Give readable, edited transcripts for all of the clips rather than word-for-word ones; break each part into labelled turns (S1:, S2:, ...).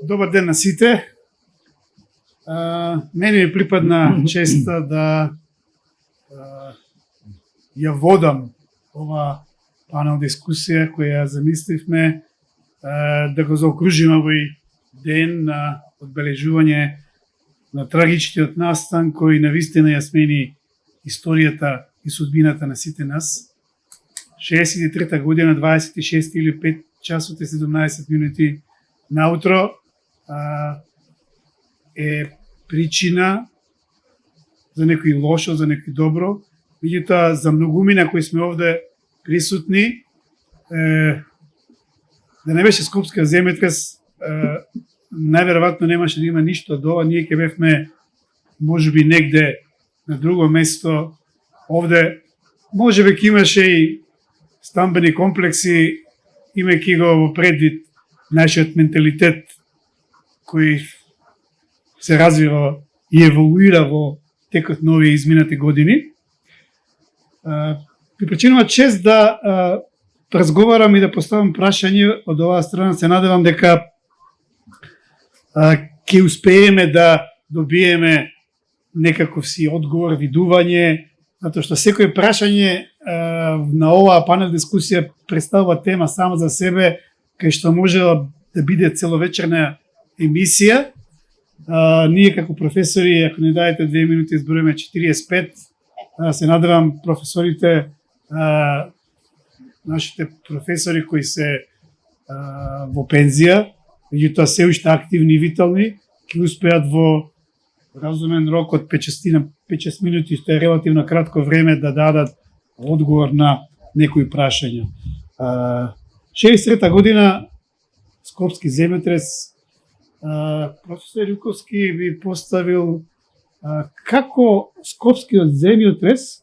S1: Добар ден на сите. Мене ми припадна честа да ја водам ова панел дискусија која замисливме да го заокружиме овој ден на одбележување на трагичниот настан кој навистина ја смени историјата и судбината на сите нас. 63-та година, 26 или 5 часот и 17 минути наутро е причина за некои лошо, за некои добро. Меѓутоа, за многумина кои сме овде присутни, да не беше Скопскиот земјотрес, најверојатно немаше да има ништо од ова. Ние ќе бевме можеби негде на друго место. Овде можеби ќе имаше и стамбени комплекси, имајќи го во предвид нашиот менталитет кој се развива и еволуира во текот на овие изминати години. Ми причинува чест да разговарам и да поставам прашање од оваа страна. Се надевам дека ќе успееме да добиеме некаков си одговор, видување, затоа што секој прашање на оваа панел дискусија представува тема сама за себе, кај што може да биде целовечерна емисија. Ние како професори, ако не дадете 2 минути, изброиме 45. Се надевам професорите, нашите професори кои се во пензија, меѓутоа се уште активни и витални, ќе успеат во разумен рок од 5-6 минути, што е релативно кратко време, да дадат одговор на некои прашања. 63-та година, Скопски земјотрес, професор Јуковски би поставил како Скопскиот земјотрес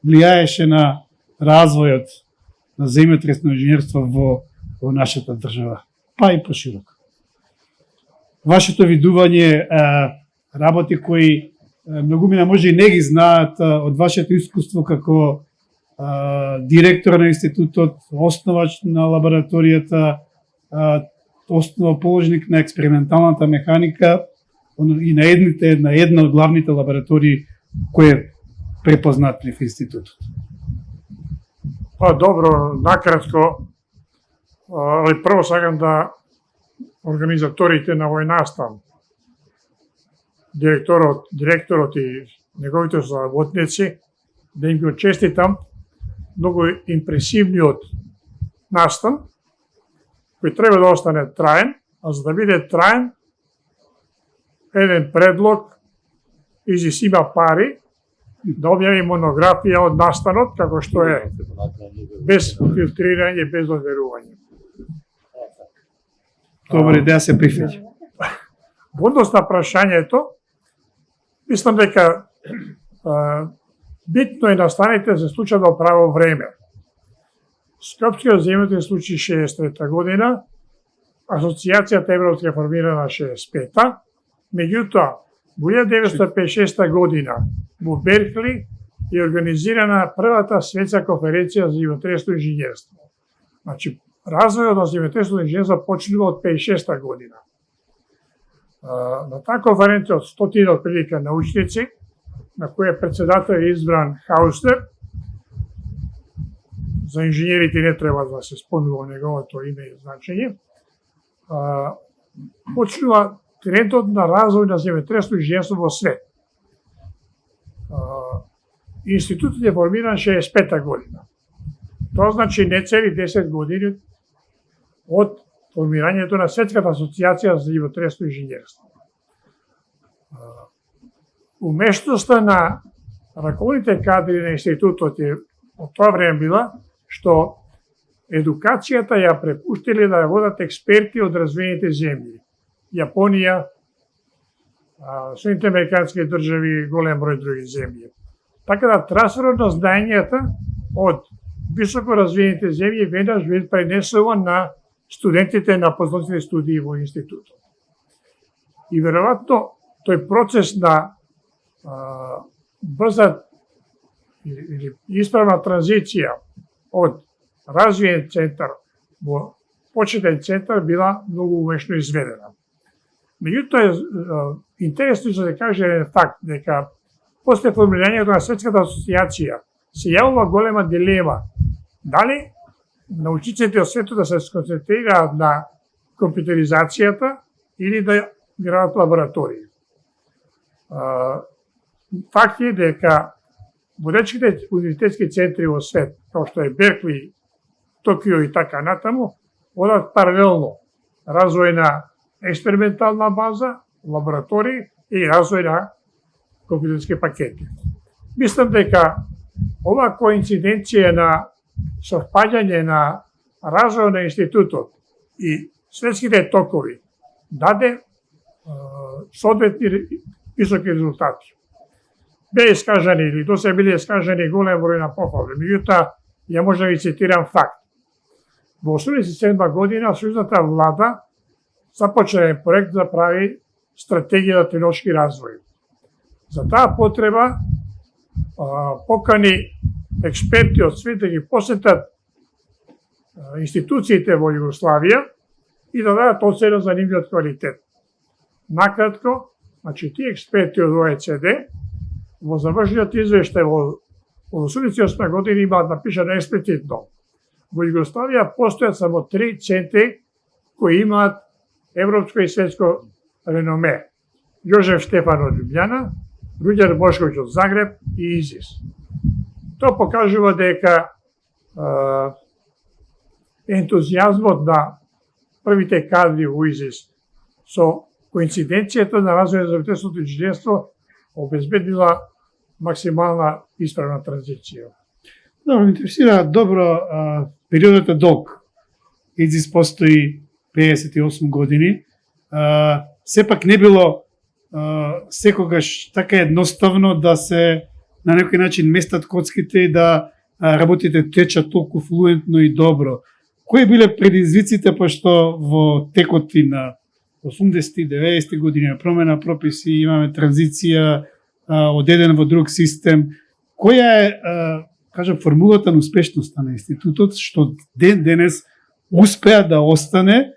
S1: влијаеше на развојот на земјотресно инженерство во нашата држава, па и пошироко. Вашето видување, работи кои многумина може и не ги знаат од вашето искуство како директор на институтот, основач на лабораторијата, основоположник на експерименталната механика и на една од главните лаборатории кои е препознатли в институтот.
S2: Па добро, накратко, али прво сакам да организаторите на овој настан, директорот и неговите соработници, да им го честитам многу импресивниот настан, кој треба да остане траен, а за да биде траен, еден предлог изисима пари да објави монографија од настанот, како што е без филтрирање, без доверување.
S1: Добра идеја, се прифаќа.
S2: Во однос на прашањето, мислам дека битно е настаните се случат во право време. Скопскиот земјотрес случи 63-та година, Асоцијацијата Европска е формирана 65-та, меѓутоа, во 1956 година во Беркли е организирана првата светска конференција за земјотресно инженерство. Значи, развојот на земјотресно инженерство почнува од 56-та година. На таа конференција од 100 отприлика научници, на која председател е избран Хаустер, за инженерите не треба да се спомнува неговото име и значење, почнува трендот на развој на земјотресно инженерство во свет. Институтот е формиран 65-та година. Тоа значи не цели 10 години од формирањето на Светската асоцијација за земјотресно инженерство. Умешноста на раковните кадри на институтот е од тоа време била што едукацијата ја препуштиле да ја водат експерти од развиените земји. Јапонија, Соединените американски држави и голем број други земји. Така да трансферот на знаењата од високо развиените земји веднаш бил пренесуван на студентите на постдоцни студии во институтот. И веројатно тој процес на брза или исправна транзиција од развиен центар во почетен центар била многу умешно изведена. Меѓутоа е интересно да се каже еден факт дека после формирањето на Светската асоциација се јавува голема дилема дали научниците од светот да се сконцентрираат на компјутеризацијата или да градат лаборатории. Факт е дека водечките универзитетски центри во свет, како што е Беркли, Токио и така натаму, одат паралелно развој на експериментална база, лаборатории и развој на компјутерски пакети. Мислам дека ова коинциденција на совпаѓање на развој на институтот и светските токови даде соодветни високи резултати. Бе искажани или до се биле искажани голем број на похвали. Меѓутоа, ја можам да ви цитирам факт. Во 1987 година сојузната влада започна еден проект да прави стратегија за технолошки развој. За таа потреба покани експерти од свет да ги посетат институциите во Југославија и да дадат оцена за нивниот квалитет. Накратко, значи тие експерти од ОЕЦД во завршниот извештај во 1988 година имаат напишано експлицитно: во Југославија постојат само 3 центри кои имаат европско и светско реноме: Јожеф Штефан од Љубљана, Руѓер Бошковиќ од Загреб и ИЗИС. Тоа покажува дека ентузијазмот на првите кадри во ИЗИС со коинциденцијата на развој на земјоделското инженерство обезбедила максимална исправна транзиција.
S1: Добро, интересира добро, периодот е долг. ИЗИС постои 58 години. Сепак не било секогаш така едноставно да се на некој начин местат коцките и да работите течат толку флуентно и добро. Кои биле предизвиците, пошто во текот и на 80-ти, 90-ти години на промена прописи, имаме транзиција од еден во друг систем. Која е, кажам, формулата на успешноста на институтот, што денес успеа да остане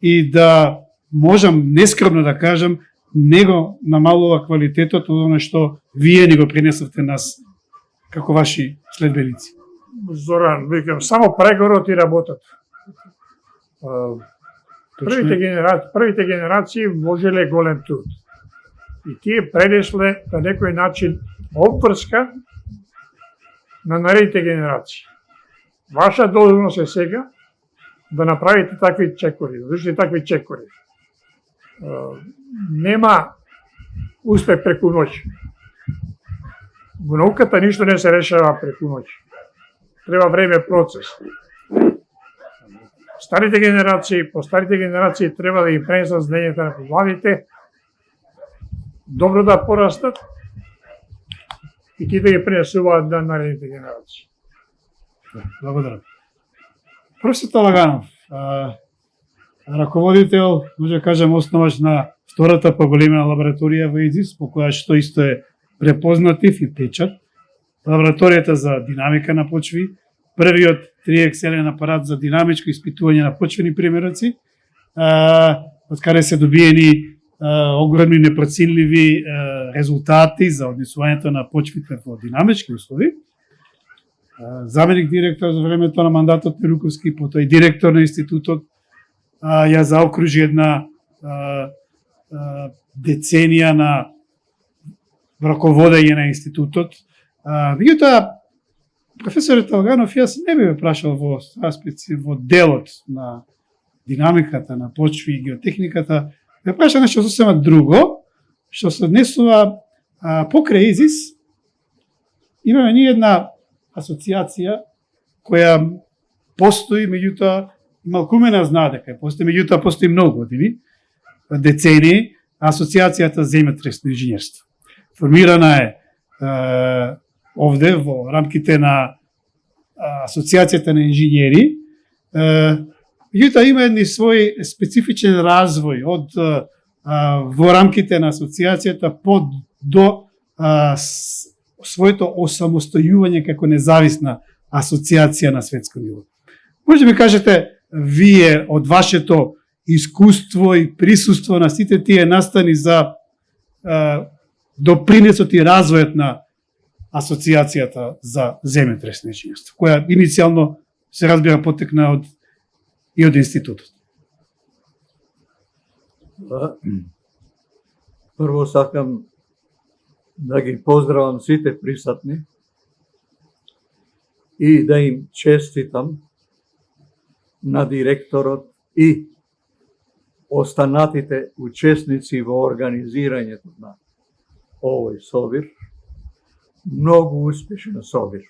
S1: и да можам нескромно да кажам, него намалува квалитетот од оно што вие ни го принесовте нас како ваши следбеници?
S2: Зоран, викам, само прегороти работат. Првите генерации вложиле голем труд. И тие пренесле на некој начин обврска на наредните генерации. Ваша должност е сега да направите такви чекори, да вршите такви чекори. Нема успех преку ноќ. Во науката ништо не се решава преку ноќ. Треба време, процес. Старите генерации, по старите генерации треба да им пренесат знаењата на младите, добро да порастат и ти да ги пренесуваат на наредните генерации.
S1: Благодарам. Професор Лаганов, раководител, може да кажем, основач на втората поголемена лабораторија во ИЗИС, по која што исто е препознатив и печат. Лабораторијата за динамика на почви, првиот триекселен апарат за динамичко испитување на почвени примероци, од каде се добиени огромни непроценливи резултати за однесувањето на почвите во динамички услови. Заменик директор за времето на мандатот на Руковски, потоа и директор на институтот, ја заокружи една деценија на раководење на институтот. Меѓутоа, професорот Алганов, јас не би ме прашал во делот на динамиката на почви и геотехниката, ме праша нешто сосема друго, што се однесува покрај ИЗИС. Имаме ние една асоциација која постои, меѓутоа малкумена знае дека постои, меѓутоа постои многу години, децении, асоциацијата за земјотресно инженерство. Формирана е овде во рамките на асоциацијата на инженери. Меѓутоа има едни свој специфичен развој од во рамките на асоциацијата до своето осамостојување како независна асоциација на светско ниво. Може да ми кажете вие од вашето искуство и присуство на сите тие настани за допринесот и развојот на Асоциацијата за земјотресно инженерство, која иницијално се разбира потекна од институтот.
S3: Прво сакам да ги поздравам сите присутни и да им честитам на директорот и останатите учесници во организирањето на овој собир. Многу успешен собир.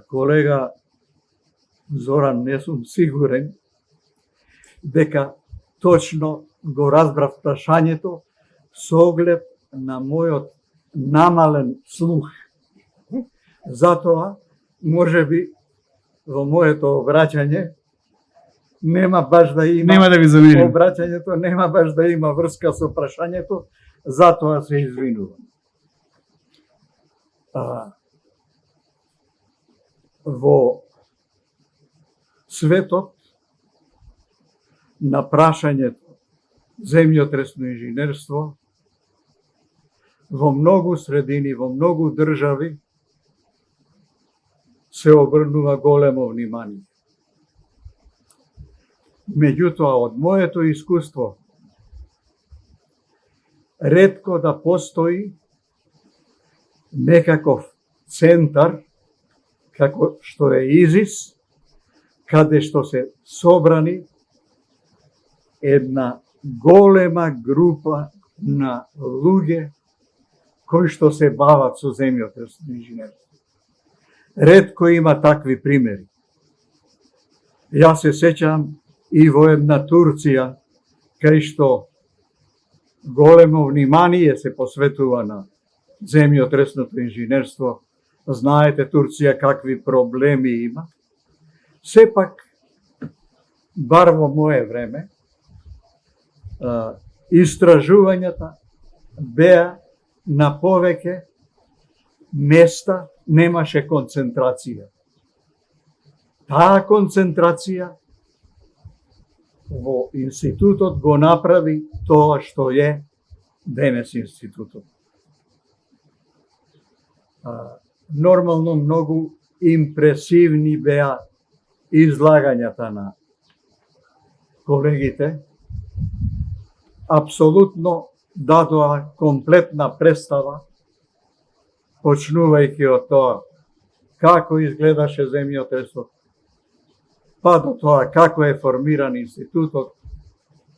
S3: Колега Зоран, не сум сигурен дека точно го разбрав прашањето со оглед на мојот намален слух. Затоа, можеби, во моето обраќање нема баш да има обраќањето, нема баш да има врска со прашањето, затоа се извинувам. Во светот на прашањето земјотресно инженерство, во многу средини, во многу држави се обрнува големо внимание. Меѓутоа, од моето искуство, ретко да постои некаков центар, како што е ИЗИС, каде што се собрани една голема група на луѓе кои што се бават со земјотресно инженерство. Ретко има такви примери. Јас се сеќам и во една Турција, кај што големо внимание се посветува на земјотресното инженерство. Знаете Турција какви проблеми има. Сепак, бар во мое време, истражувањата беа на повеќе места, немаше концентрација. Таа концентрација во институтот го направи тоа што е денес институтот. Нормално многу импресивни беа излагањата на колегите. Апсолутно дадоа комплетна представа, почнувајќи од тоа како изгледаше земјотресот, па до тоа како е формиран институтот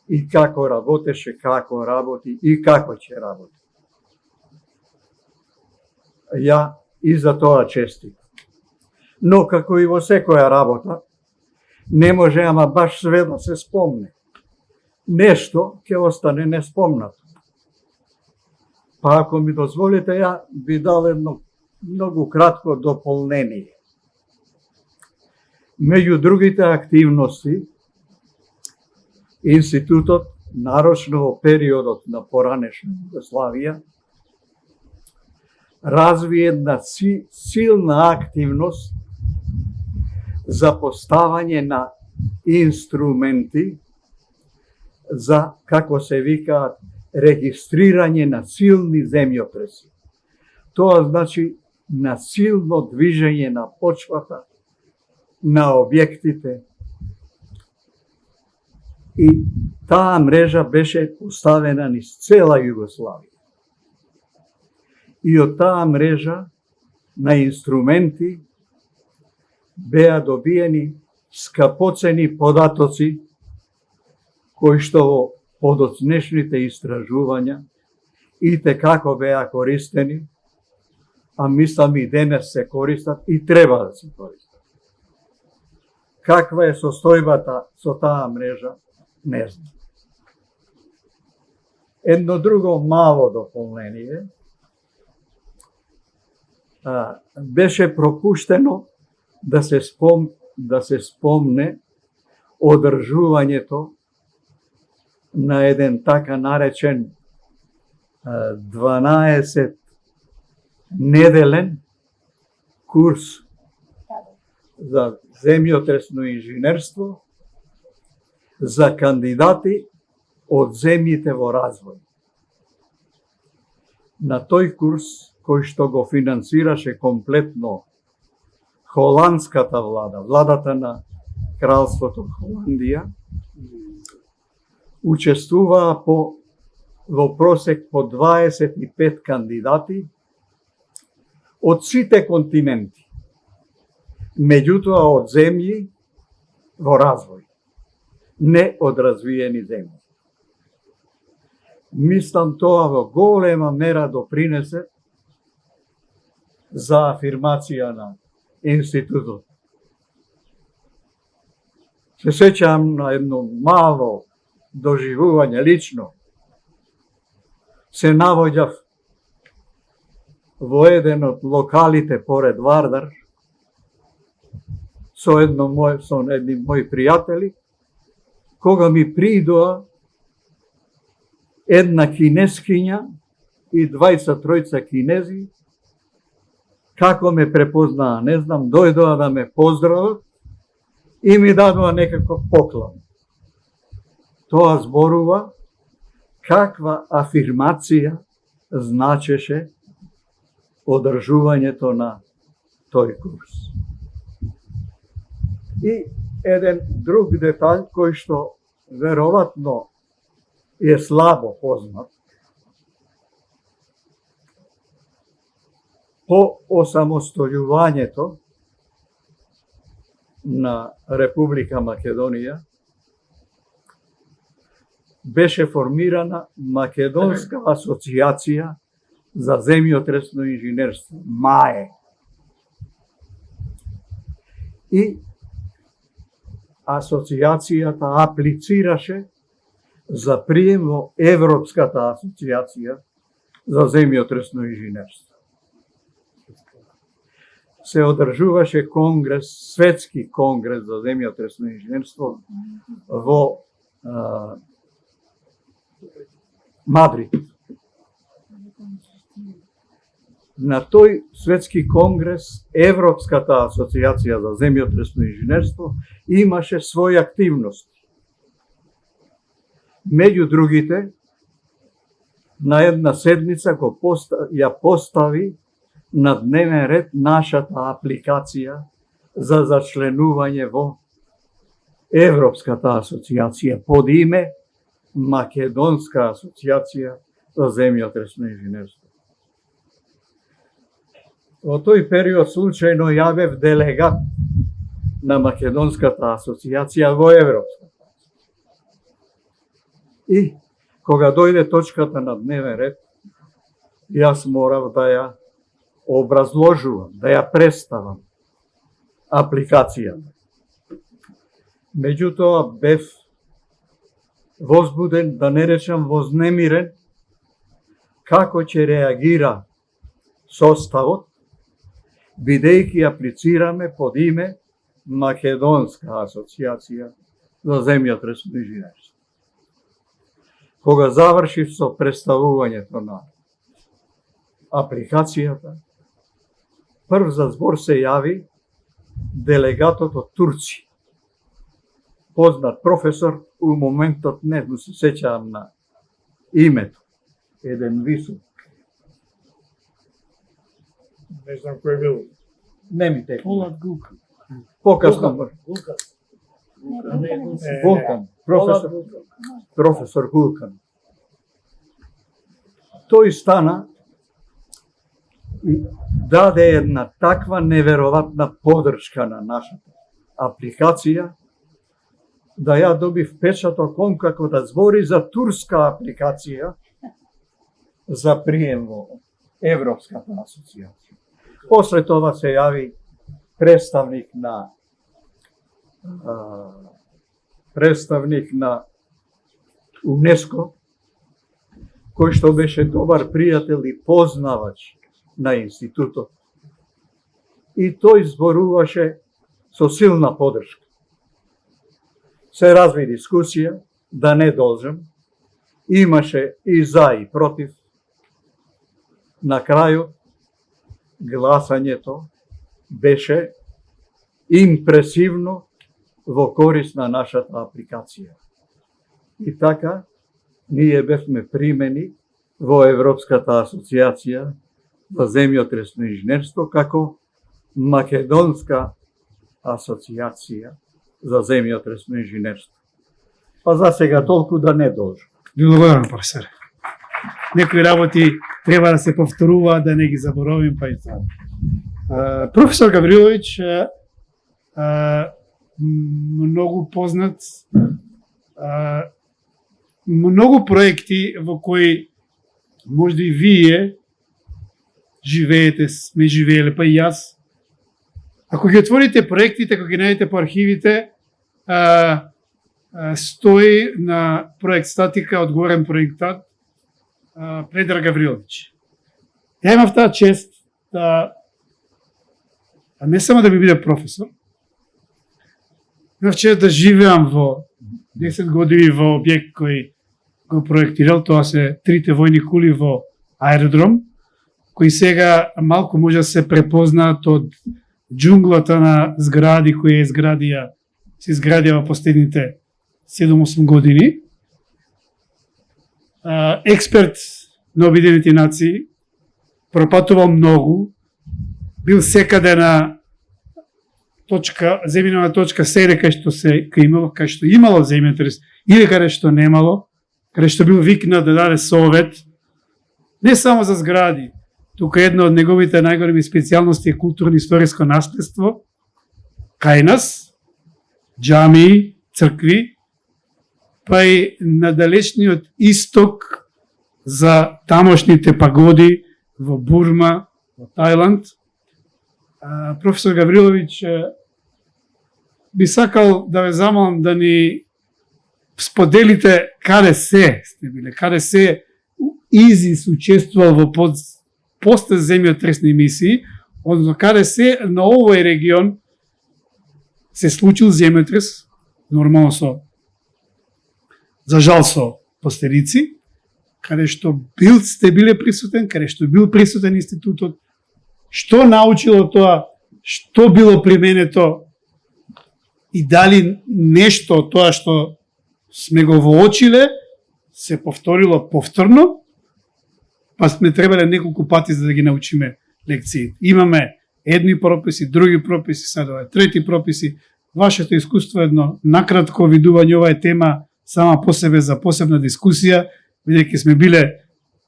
S3: и како работеше, како работи и како ќе работи. Ја и за тоа честит. Но како и во секоја работа, не може ама баш све да се спомне. Нешто ќе остане неспомнато. Па ако ми дозволите, ја би дал едно многу кратко дополнение. Меѓу другите активности, институтот, нарочно во периодот на поранешна Југославија, разви една силна активност за поставање на инструменти за, како се викаат, регистрирање на силни земјотреси. Тоа значи на силно движење на почвата, на објектите. И таа мрежа беше поставена низ цела Југославија. И од таа мрежа на инструменти беа добиени скапоцени податоци, кои што во подоцнешните истражувања и како беа користени, а мислам и денес се користат и треба да се користат. Каква е состојбата со таа мрежа, не знам. Едно друго мало дополнение, беше пропуштено да се спомне одржувањето на еден така наречен 12 неделен курс за земјотресно инженерство за кандидати од земјите во развој. На тој курс, кој што го финансираше комплетно холандската влада, владата на Кралството Холандија, учествуваа во просек по 25 кандидати од сите континенти, меѓутоа од земји во развој, не од развиени земји. Мислам тоа во голема мера допринесе за афирмација на институтот. Се сеќавам на едно мало доживување лично. Се навоѓав во еден од локалите поред Вардар со едни мои пријатели, кога ми придоа една кинескиња и двајца-тројца кинези, како ме препознаа, не знам, дојдоа да ме поздрават и ми дадоа некаков поклон. Тоа зборува каква афирмација значеше одржувањето на тој курс. И еден друг детаљ кој што веројатно е слабо познат. По осамостојувањето на Република Македонија беше формирана Македонска асоцијација за земјотресно инженерство, МАЕ. И асоцијацијата аплицираше за прием во Европската асоцијација за земјотресно инженерство. Се одржуваше конгрес, светски конгрес за земјотресно инженерство во Мадрид. На тој светски конгрес Европската асоцијација за земјотресно инженерство имаше своји активности. Меѓу другите, на една седница ја постави на дневен ред нашата апликација за зачленување во Европската асоцијација под име Македонска асоцијација за земјотресно инженерство. Во тој период случајно јавев делегат на Македонската асоцијација во Европската. И кога дојде точката на дневен ред, јас морав да ја образложувам, да ја представам апликацијата. Меѓутоа бев возбуден, да не речам вознемирен, како ќе реагира составот, бидејќи аплицираме под име Македонска асоцијација за земјотресно инженерство. Кога завршив со представувањето на апликацијата, прв за збор се јави делегатот од Турција, познат професор, у моментот не се сеќавам на името, еден висок.
S2: Не знам кој бил.
S3: Не ми текна.
S1: Полат Гулкан.
S3: Покасно. Гулкан. Професор Гулкан. Тој стана и даде една таква неверојатна подршка на нашата апликација, да ја добив печаток како да збори за турска апликација за прием во Европската асоцијација. После тоа се јави представник на УНЕСКО, кој што беше добар пријател и познавач на институтот. И тој зборуваше со силна подршка. Се разви дискусија, да не должам, имаше и за и против. На крајот, гласањето беше импресивно во корист на нашата апликација. И така, ние бевме примени во Европската асоциација за земјотресно инженерство како Македонска асоциација за земјотресно инженерство. Па за сега толку да не должам.
S1: Ви благодарам, професор. Некои работи треба да се повторуваат, да не ги заборавим, па и тоа. Професор Гавриловиќ многу познат, многу проекти во кои можда и вие живеете, сме живееле, па и јас. Ако ги отворите проектите, ако ги најдете по архивите, стои на проект статика одговорен проектант Предраг Гавриловиќ. Ја имав таа чест да не само да ми биде професор, имав чест да живеам во 10 години во објект кој го проектирал, тоа се трите војни кули во аеродром, кои сега малку може да се препознаат од џунглата на згради кои се изградија во последните 7-8 години. Експерт на Обединените нации, пропатувал многу, бил секаде на точка, земјинова точка, седе кај што имало земјотрес или каде што немало, каде што бил викнат да даде совет, не само за згради, тука една од неговите најголеми специјалности е културно-историско наследство, кај нас, џамии, цркви, па и на далечниот исток за тамошните пагоди во Бурма, во Тајланд. Професор Гавриловиќ, би сакал да ве замолам да ни споделите каде се сте биле, каде се ИЗИС учествувал во постземјотресни мисии, односно каде се на овој регион се случил земјотрес, нормално за жал со последици, каде што сте биле присутен, каде што бил присутен институтот, што научило тоа, што било применето и дали нешто од тоа што сме го воочиле се повторило повторно, па сме требале неколку пати за да ги научиме лекции. Имаме едни прописи, други прописи, сада трети прописи. Вашето искуство едно накратко видување, ова е тема сама по себе за посебна дискусија, бидејќи сме биле,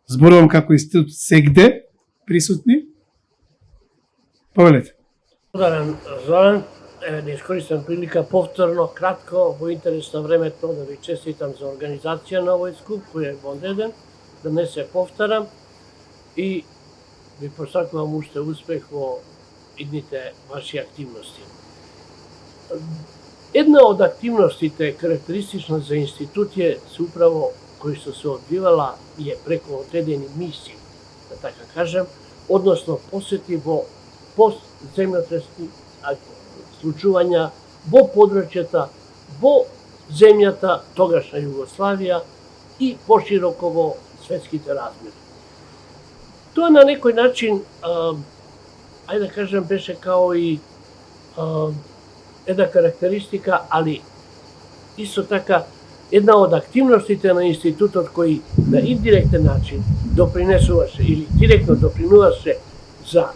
S1: зборувам како институт, сегде присутни. Повелете.
S4: Благодарам, Зоран. Еве да искористам прилика повторно, кратко, во интерес на времето, да ви честитам за организација на овој скуп, кој е вондеден, да не се повторам и ви посакувам уште успех во идните ваши активности. Една од активностите карактеристична за институтија се управо кој што се одвивала е преку одредени мисии, да така кажем, односно посети во постземјотресни случувања во подрачјата, во земјата тогашна Југославија и пошироко во светските размери. Тоа на некој начин, ајде да кажем, беше као и една карактеристика, али исто така една од активностите на институтот кој на индиректен начин допринесуваше или директно допринуваше за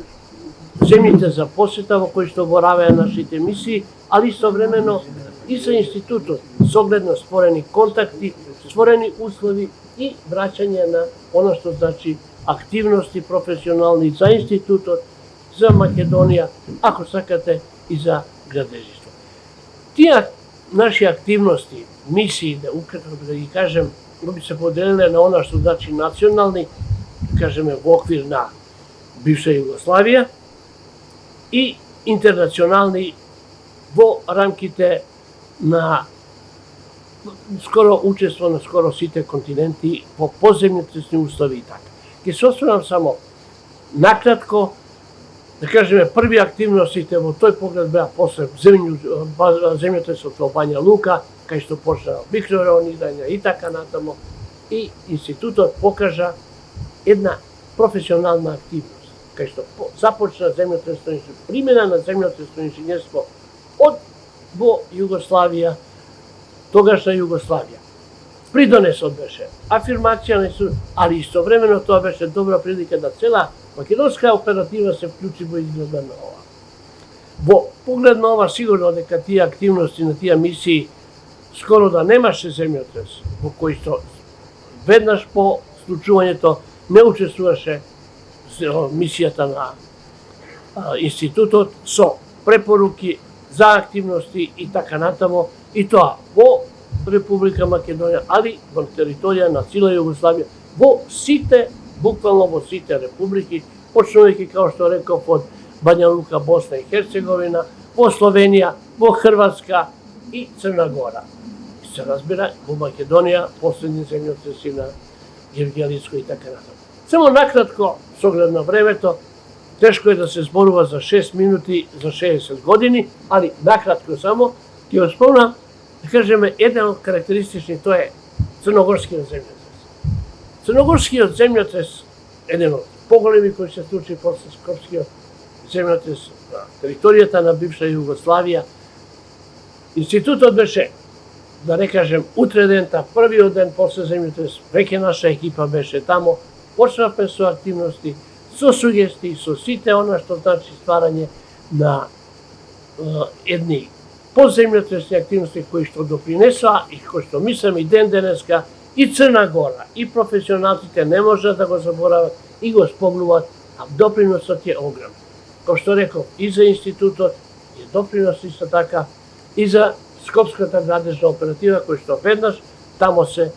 S4: земјите за посета во кои што боравеа нашите мисии, али истовремено и за институтот, со оглед на створени контакти, створени услови и враќање на она што значи активности професионални за институтот, за Македонија, ако сакате и за градежество. Тие наши активности, мисии, да укратко да ги кажем, би се поделиле на она што значи национални, кажеме во оквир на бивша Југославија, и интернационални во рамките на скоро учество на скоро сите континенти по поземјотресни услови и така. Ке се осврнам само накратко, да кажеме, први активностите во тој поглед беа после земјотресот во Бања Лука, кај што почна микроронирање и така натаму, и институтот покажа една професионална активност, кај што започна примена на земјотресно инженерство во Југославија, тогашна Југославија. Придонесот беше афирмација на Исус, али истовремено тоа беше добра прилика да цела македонска оператива се вклучи во изгледа на ова. Во поглед на ова, сигурно дека тие активности на тие мисии скоро да немаше земјотрес, во кој што веднаш по случувањето не учествуваше мисијата на институтот со препоруки за активности и така натамо, и тоа во Република Македонија, али во територија на цела Југославија, во сите, буквално во сите републики, почнувајќи, како што реков, од Бања Лука, Босна и Херцеговина, во Словенија, во Хрватска и Црна Гора. И се разбира, во Македонија, последни земјотреси на Евгелиско и така натаму. Само накратко, со оглед на времето, тешко е да се зборува за 6 минути, за 60 години, али накратко само, ќе го спомнам, да кажеме, еден од карактеристични, тоа е црногорскиот земјотрес. Црногорскиот земјотрес, еден од поголеми кој се случи после Скопскиот земјотрес на територијата на бивша Југославија. Институтот беше, да не кажем, утредента, првиот ден после земјотрес, веќе наша екипа беше тамо, почнавме со активности, со сугестии, со сите она што значи стварање на едни подземјотресни активности кои што допринесоа и кои што мислам и ден денеска и Црна Гора и професионалците не можат да го заборават и го спомнуваат, а доприносот е огромен. Кој што реков, и за институтот е допринос исто така и за Скопската градежна оператива кој што веднаш тамо се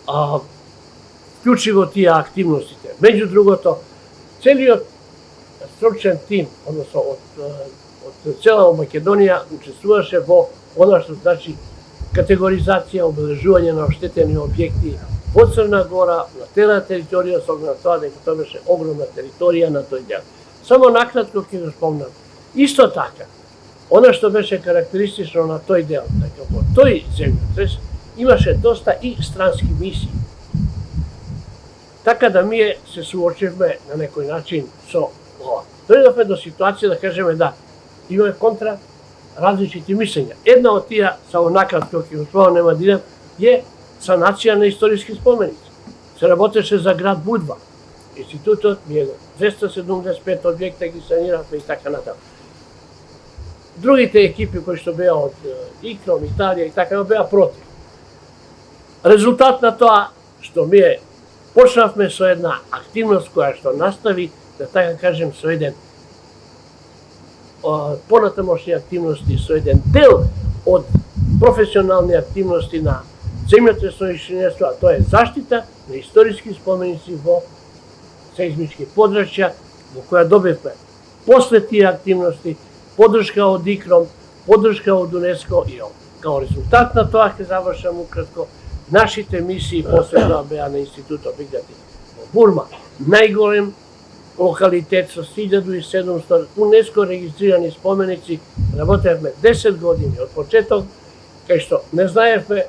S4: вклучи во тие активностите. Меѓу другото, целиот стручен тим, односно од цела Македонија, учествуваше во она што значи категоризација, обележување на оштетени објекти во Црна Гора, на цела територија, со оглед на тоа дека тоа беше огромна територија на тој дел. Само накратко ќе го спомнам. Исто така, она што беше карактеристично на тој дел, дека во тој земјотрес имаше доста и странски мисии. Така да ние се суочивме на некој начин со ова. Дојдовме до ситуација да кажеме да имаме контра различити мислења. Една од тие, само накратко ќе го спомнам, нема да идем, е санација на историски споменици. Се работеше за град Будва. Институтот ми е 275 објекта ги саниравме и така натаму. Другите екипи кои што беа од ИКРОМ, Италија и така беа против. Резултат на тоа што ние почнавме со една активност која што настави, да така кажем, со еден понатамошни активности, со еден дел од професионални активности на земјотресно инженерство, а тоа е заштита на историски споменици во сеизмички подрачја, во која добивме после тие активности поддршка од ИКРОМ, поддршка од УНЕСКО и као резултат на тоа ќе завршам ukratko. Нашите мисии после тоа беа на институтот Бигдати во Бурма, најголем локалитет со 1700 УНЕСКО регистрирани споменици. Работевме 10 години од почеток, кај што не знаевме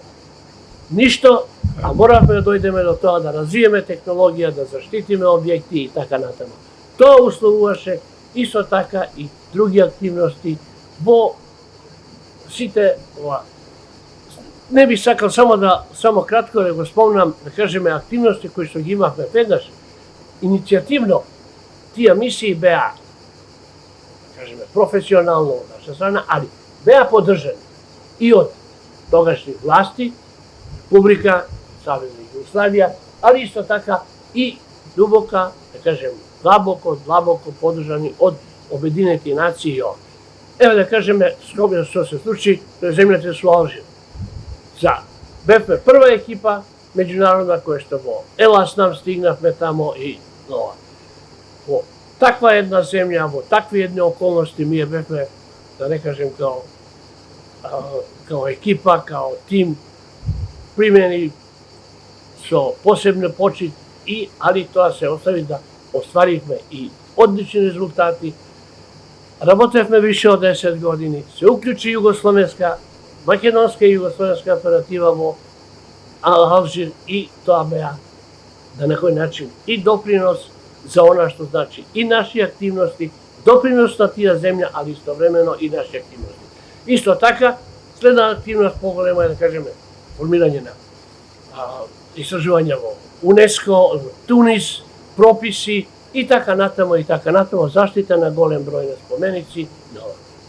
S4: ништо, а моравме да дојдеме до тоа да развиеме технологија, да заштитиме објекти и така натаму. Тоа условуваше исто така и други активности во сите ова. Не би сакал само кратко да го спомнам, да кажеме, активности кои што ги имавме веднаш. Иницијативно тие мисии беа, да кажеме, професионално од наша страна, али беа поддржани и од тогашни власти, Република, Савезна Југославија, али исто така и дубока, да кажем, длабоко поддржани од Обединети нации и ова. Еве да кажеме, што се случи, земјотрес во Алжир. Бевме прва екипа меѓународна која што во Елас нам стигнавме тамо и ова. Во таква една земја, во такви едни околности, ние бевме, да не кажем, као екипа, као тим, примени со посебна почит, али тоа се остави да остваривме и одлични резултати. Работевме више од 10 години, се уклучи југословенска, македонска и југословенска оператива во Алжир и тоа беа на некој начин и допринос за она што значи и наши активности, допринос на тие земја, али истовремено и наши активности. Исто така, следна активност поголема е, да кажеме, формирање на истражувања во УНЕСКО, Тунис, прописи и така натаму, заштита на голем број на споменици.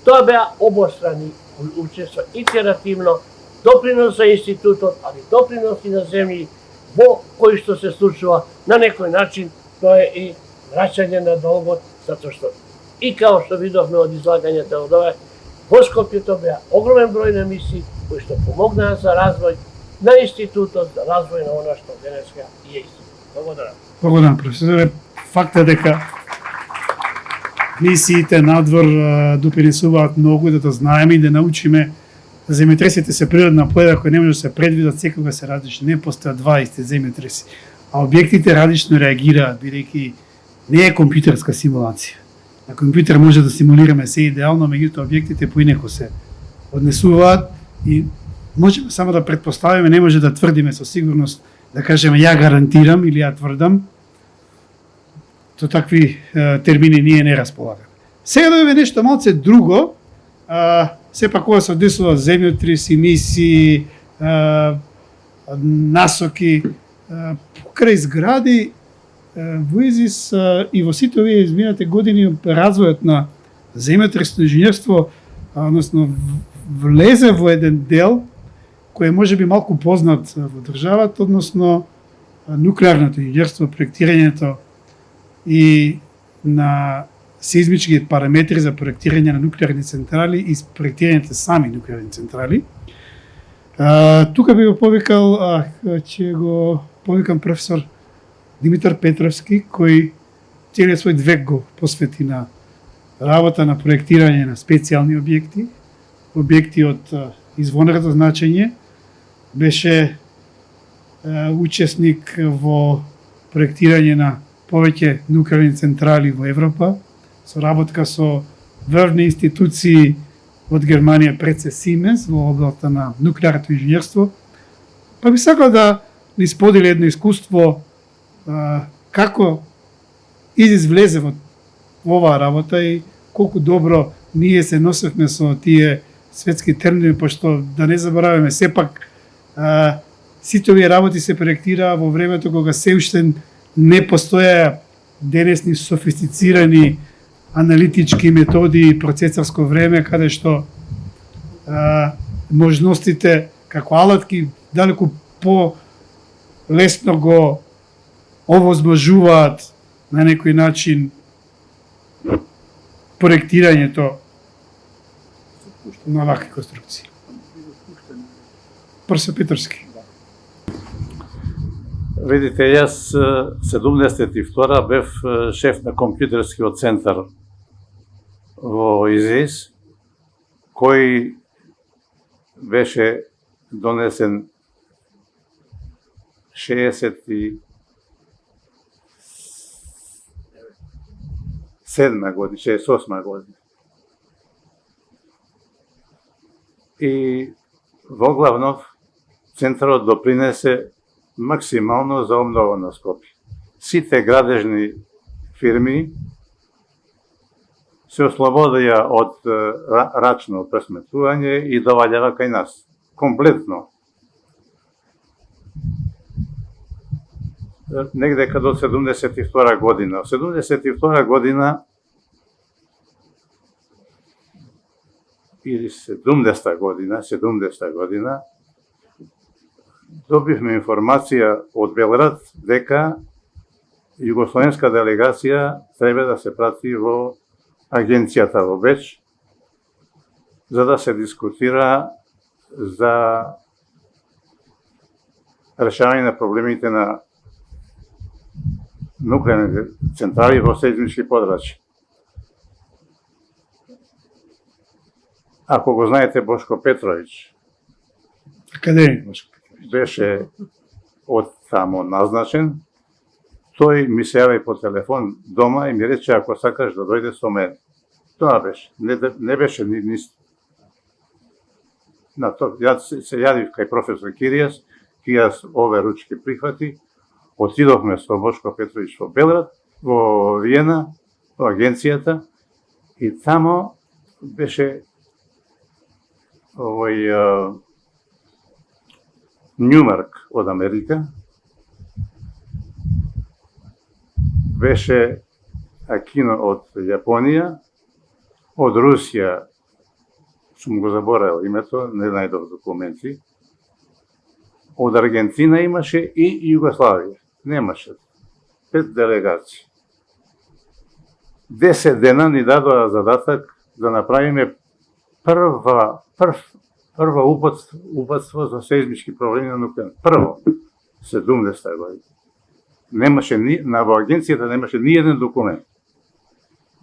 S4: Тоа беа обострани учества итеративно, допринос за институтот, али допринос и на земји во кои што се случува на некој начин, тоа е и враќање на долгот, затоа што и као што видовме од излагањата од ова, во Скопјето беа огромен број на мисии кои што помогнаа за развој на институтот, за развој на она што денеска и е институт. Благодарам.
S1: Благодарам, професоре. Факт е дека мисиите надвор допринесуваат многу, да тоа знаеме и да научиме. Земјотресите се природна појава која не може да се предвидат, секогаш се различни, не постојат два исти земјотреси. А објектите различно реагираат, бидејќи не е компјутерска симулација. На компјутер може да симулираме се идеално, меѓутоа објектите поинеко се однесуваат и можеме само да претпоставиме, не може да тврдиме со сигурност, да кажеме ја гарантирам или ја тврдам. Со такви термини ние не располагаме. Сега да видиме нешто малце друго. Сепак кога се одесува земјотреси, мисии, насоки, покрај згради, во ИЗИС и во сите овие изминати години развојот на земјотресно инженерство, односно влезе во еден дел кој е можеби малку познат во државата, односно нуклеарното инженерство, проектирањето и на сеизмички параметри за проектирање на нуклеарни централи и проектирањето сами нуклеарни централи. Тука би го повикал, ќе го повикам професор Димитар Петровски, кој целиот свој век го посвети на работа на проектирање на специјални објекти, објекти од извонредно значење. Беше учесник во проектирање на повеќе нуклеарни централи во Европа, соработка со врвни институции од Германија, пред се Сименс, во областта на нуклеарното инженерство. Па би сакал да ни сподели едно искуство како ИЗИС влезе во оваа работа и колку добро ние се носевме со тие светски термини, пошто да не забораваме, сепак сите овие работи се проектираа во времето кога се уште не постоја денесни софистицирани аналитички методи и процесорско време, каде што можностите како алатки далеку по лесно го овозможуваат на некој начин проектирањето на вакви конструкции. Професор Петровски.
S3: Видите, јас 72 бев шеф на компјутерскиот центар во ИЗИС, кој беше донесен 67 година, 68 година. И во главнов центарот допринесе максимално за обнова на Скопје. Сите градежни фирми се ослободија од рачно пресметување и доваѓава кај нас. Комплетно. Негде каде од 72 година. 72 година или 70 година добивме информација од Белград дека југословенска делегација треба да се прати во агенцијата во Беч за да се дискутира за решавање на проблемите на нуклеарните централи во сеизмички подрачја. Ако го знаете, Бошко Петрович,
S1: Академик Бошко Петрович,
S3: беше од тамо назначен. Тој ми се јави по телефон дома и ми рече, ако сакаш да дојде со мене. Тоа беше. Не беше ни на тоа. Јас се јавив кај професор Киријас, Киријас ове ручки прихвати. Отидовме со Бошко Петрович во Белград, во Виена, во агенцијата, и тамо беше
S5: Нјумарк од Америка, беше Акино од Јапонија, од Русија, сум го заборавил името, не најдов документи, од Аргентина имаше и Југославија, немаше. 5 делегации. 10 дена ни дадоа задатак да направиме прво упатство за сеизмички проблеми на нуклеарни. Прво, 70 година. Немаше во агенцијата немаше ни еден документ.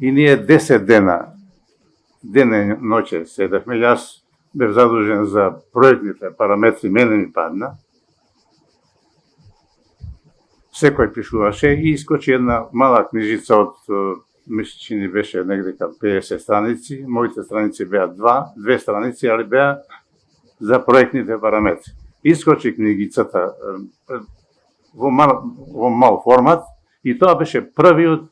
S5: И ние 10 дена, ден и ноќе седевме, јас бев задужен за проектните параметри, мене ми падна. Секој пишуваше и искочи една мала книжица од, мисля, че ни беше негдека 50 страници, моите страници беа 2 страници, али беа за проектните параметри. Искочи книгицата во мал формат и тоа беше првиот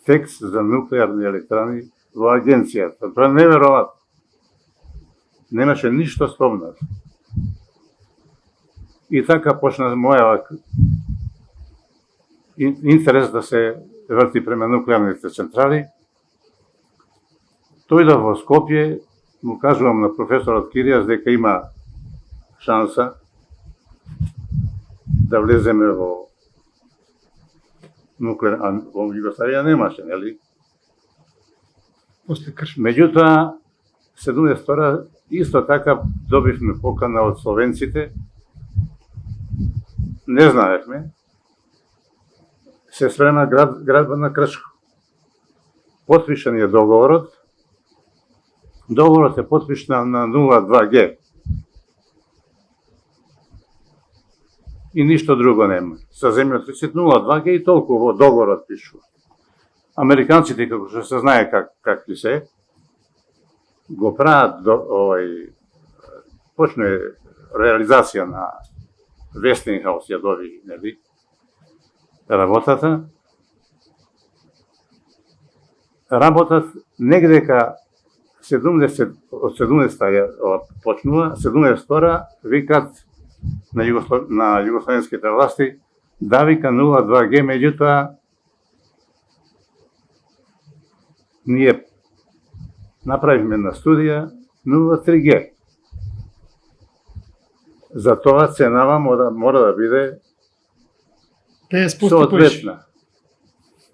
S5: текст за нуклеарни електрани во агенцијата. Тоа е неверојатно. Немаше ништо спомнато. И така почна моја интерес да се врти према нуклеарните централи. Дојдов во Скопје, му кажувам на професорот Киријас дека има шанса да влеземе во нуклеарна, во Југославија немаше, нели?
S1: После Кршко.
S5: Меѓутоа, 72 исто така добивме покана од словенците. Не знаевме. Се спрема градба на Кршко. Потпишан е договорот. Договорот е потпишан на 02Г. И ништо друго нема. Со земјотресот 02Г и толку во договорот пишува. Американците, како што се знае какви се, го прават почне реализација на Вестингхаус ја дови, нели, работата. Работат негдека 70 од 70 почнува, 72 викат на југословенските власти да вика 02Г, меѓутоа ние направивме на студија 03Г. За тоа ценава мора да биде
S1: 50%
S5: соодветна.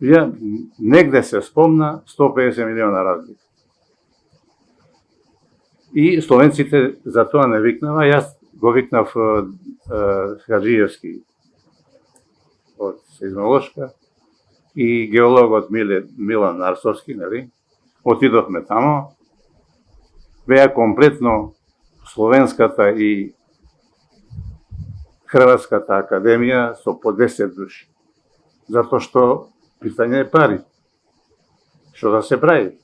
S5: Ја негде се спомна 150 милиона разлика. И словенците за тоа не викнава, јас го викнав Хаджиевски од Сеизмолошка и геологот Милан Нарсовски, нели? Отидовме тамо, беа комплетно словенската и Хрватската академија со по 10 души. Затоа што питање е пари. Што да се прави?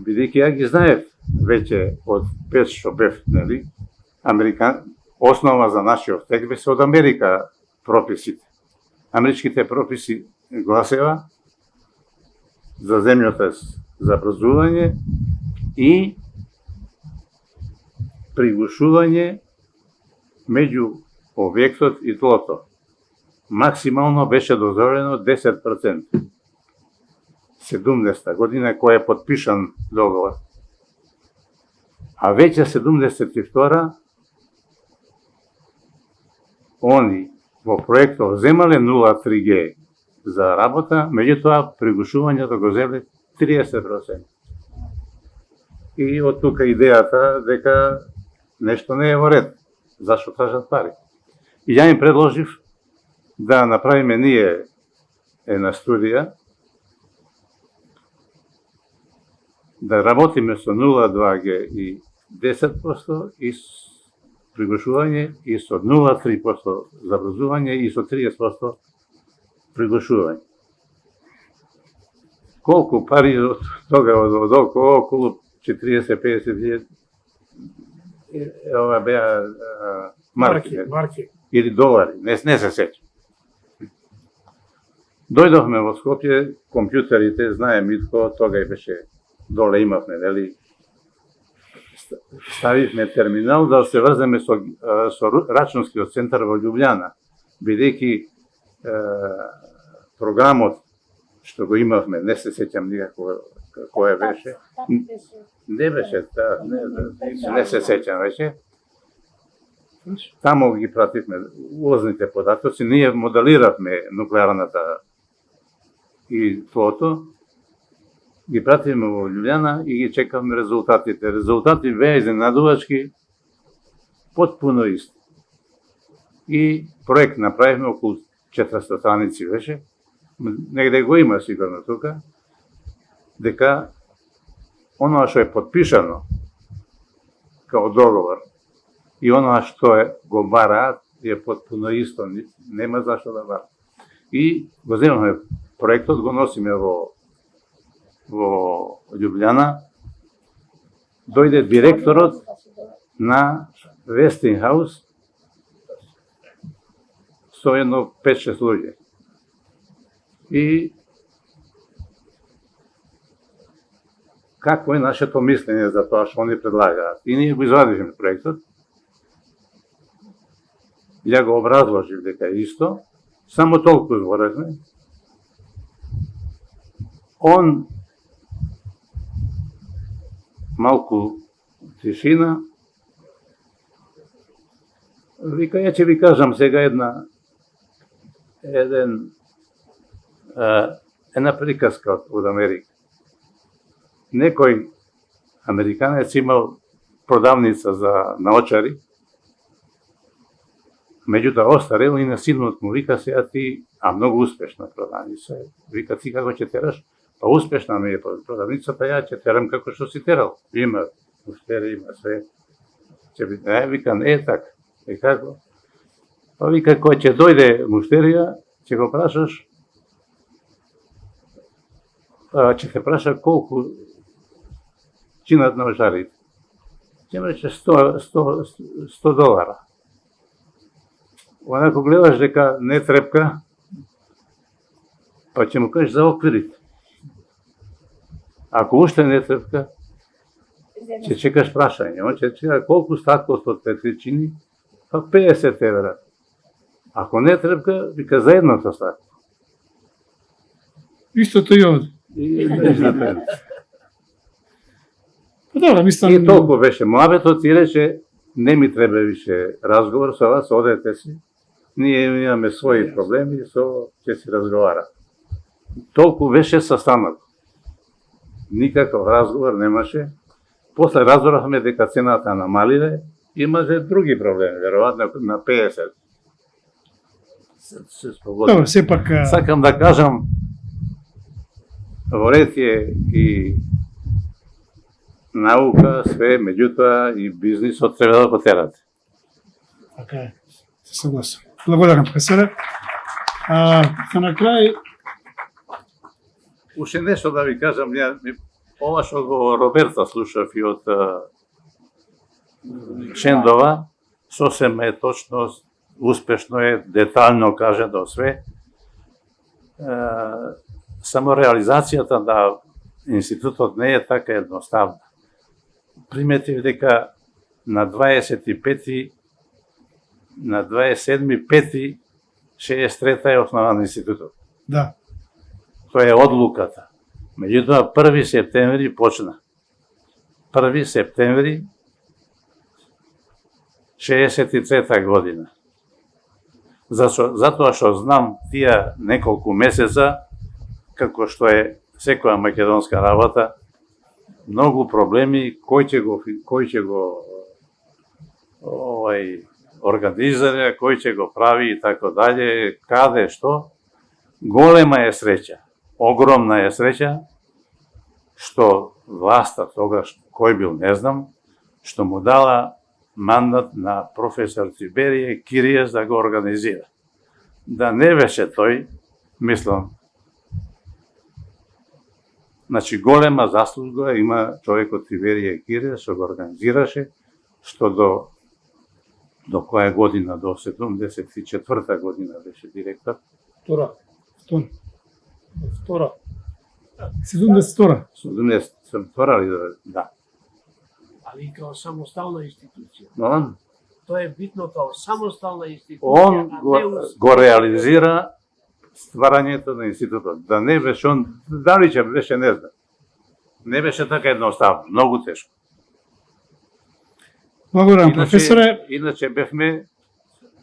S5: Бидејќи ја ги знаев веќе од 5 што бев, нели? Основа за нашиот текст беше од Америка прописите. Америчките прописи гласева за земјотрес за образување и приглушување меѓу објектот и тлото. Максимално беше дозволено 10%. 70 година која е подпишан договор. А веќе 72 они во проектот земале 03Г за работа, меѓутоа приглушувањето го земе 30%. И од тука идејата дека нешто не е во ред. Зашто тражат пари? И ја им предложив да направиме ние една студија, да работиме со 02Г и 10% и приглушување и со 0,3% за образување и со 30% приглушување. Колку пари од тога од околу 40-50 ова беа марки или долари, не се сеќам. Дојдовме во Скопје, компјутерите, знае Митко, тога и беше, доле имавме, нели, ставивме терминал да се врземе со рачунскиот центар во Љубљана, бидејќи програмот што го имавме, не се сеќам никако кој беше, не беше, не се сеќам веќе. Таму ги пративме улазните податоци, ние моделиравме нуклеарната и флото, ги пративме во Љубљана и ги чекавме резултатите. Резултати беа изненадувачки, потпуно исти. И проект направивме околу 400 страници беше, негде го има сигурно тука, дека оноа што е подпишано као договор и оноа што го бараат е потпуно исто, нема зашто да бараат. И го земаме проектот, го носиме во Љубљана, дојде директорот на Вестингхаус со едно 5-6 луѓе. И какво е нашето мислење за тоа што они предлагаат. И ние го извадивме проектот, ја го образложив дека е исто, само толку зборевме. Он малку тишина, вика, ја ќе ви кажам сега една приказка од Америка. Некој американец имал продавница за наочари, меѓутоа остарел и на синот му вика, сега ти, а многу успешна продавница, вика, ти како ќе тераш? Па успешна ми е продавницата, ја ќе терам како што си терал. Има муштери, има све. Вика, не е така. И како? Па вика, кој ќе дојде муштерија, ќе го прашаш, ќе те праша колку чинат на ожарите. Ќе му рече $100. Онако гледаш дека не трепка, па ќе му кажеш за оквирите. Ако уште не трепка, ќе чекаш прашање. Он ќе чека колку статкост од петричини, па €50. Ако не трепка, вика за едното стакло.
S1: Истото и овде. Добро, мислам...
S5: И толку беше муабетот и рече, не ми треба више разговор со вас, одете си. Ние имаме своји проблеми, ќе си разговара. Толку беше sastanak. Никаков разговор немаше. После разборавме дека цената намалиле, имаше други проблеми, веројатно на 50. Се спогоди.
S1: Добро, сепак...
S5: Сакам да кажам, во ред е и наука, све, меѓутоа и бизнисот треба да го терате.
S1: Така е, се согласувам. Благодарам, професоре. За на крај...
S5: Уште нешто да ви кажам, ова што го Роберта слушав и од Шендова, сосем е точно, успешно е, детално кажано све. Само реализацијата на институтот не е така едноставна. Приметив дека на 27.5.63 е основан институтот.
S1: Да.
S5: Тоа е одлуката. Меѓутоа 1. септември почна. 1. септември 63 година. Затоа што знам тие неколку месеца, како што е секоја македонска работа, многу проблеми, кој ќе го организира, кој ќе го прави и така дале, каде, што. Голема е среќа, огромна е среќа, што власта тогаш, кој бил, не знам, што му дала мандат на професор Тиберije Киријас да го организира. Да не беше тој, мислам, значи голема заслуга има човекот Тиберije Киријас, што го организираше, што до која година, до 74 година беше директор.
S1: 72-а. 72-а.
S5: 72 или да.
S4: Ali i kao samostalna institucija.
S5: Но
S4: To je bitno kao samostalna institucija,
S5: он
S4: a ne
S5: го реализира стварањето на институтот. Да не беше он, дали ќе беше, не знам. Не беше така едноставно, многу тешко.
S1: Благодарам, професоре.
S5: Иначе бевме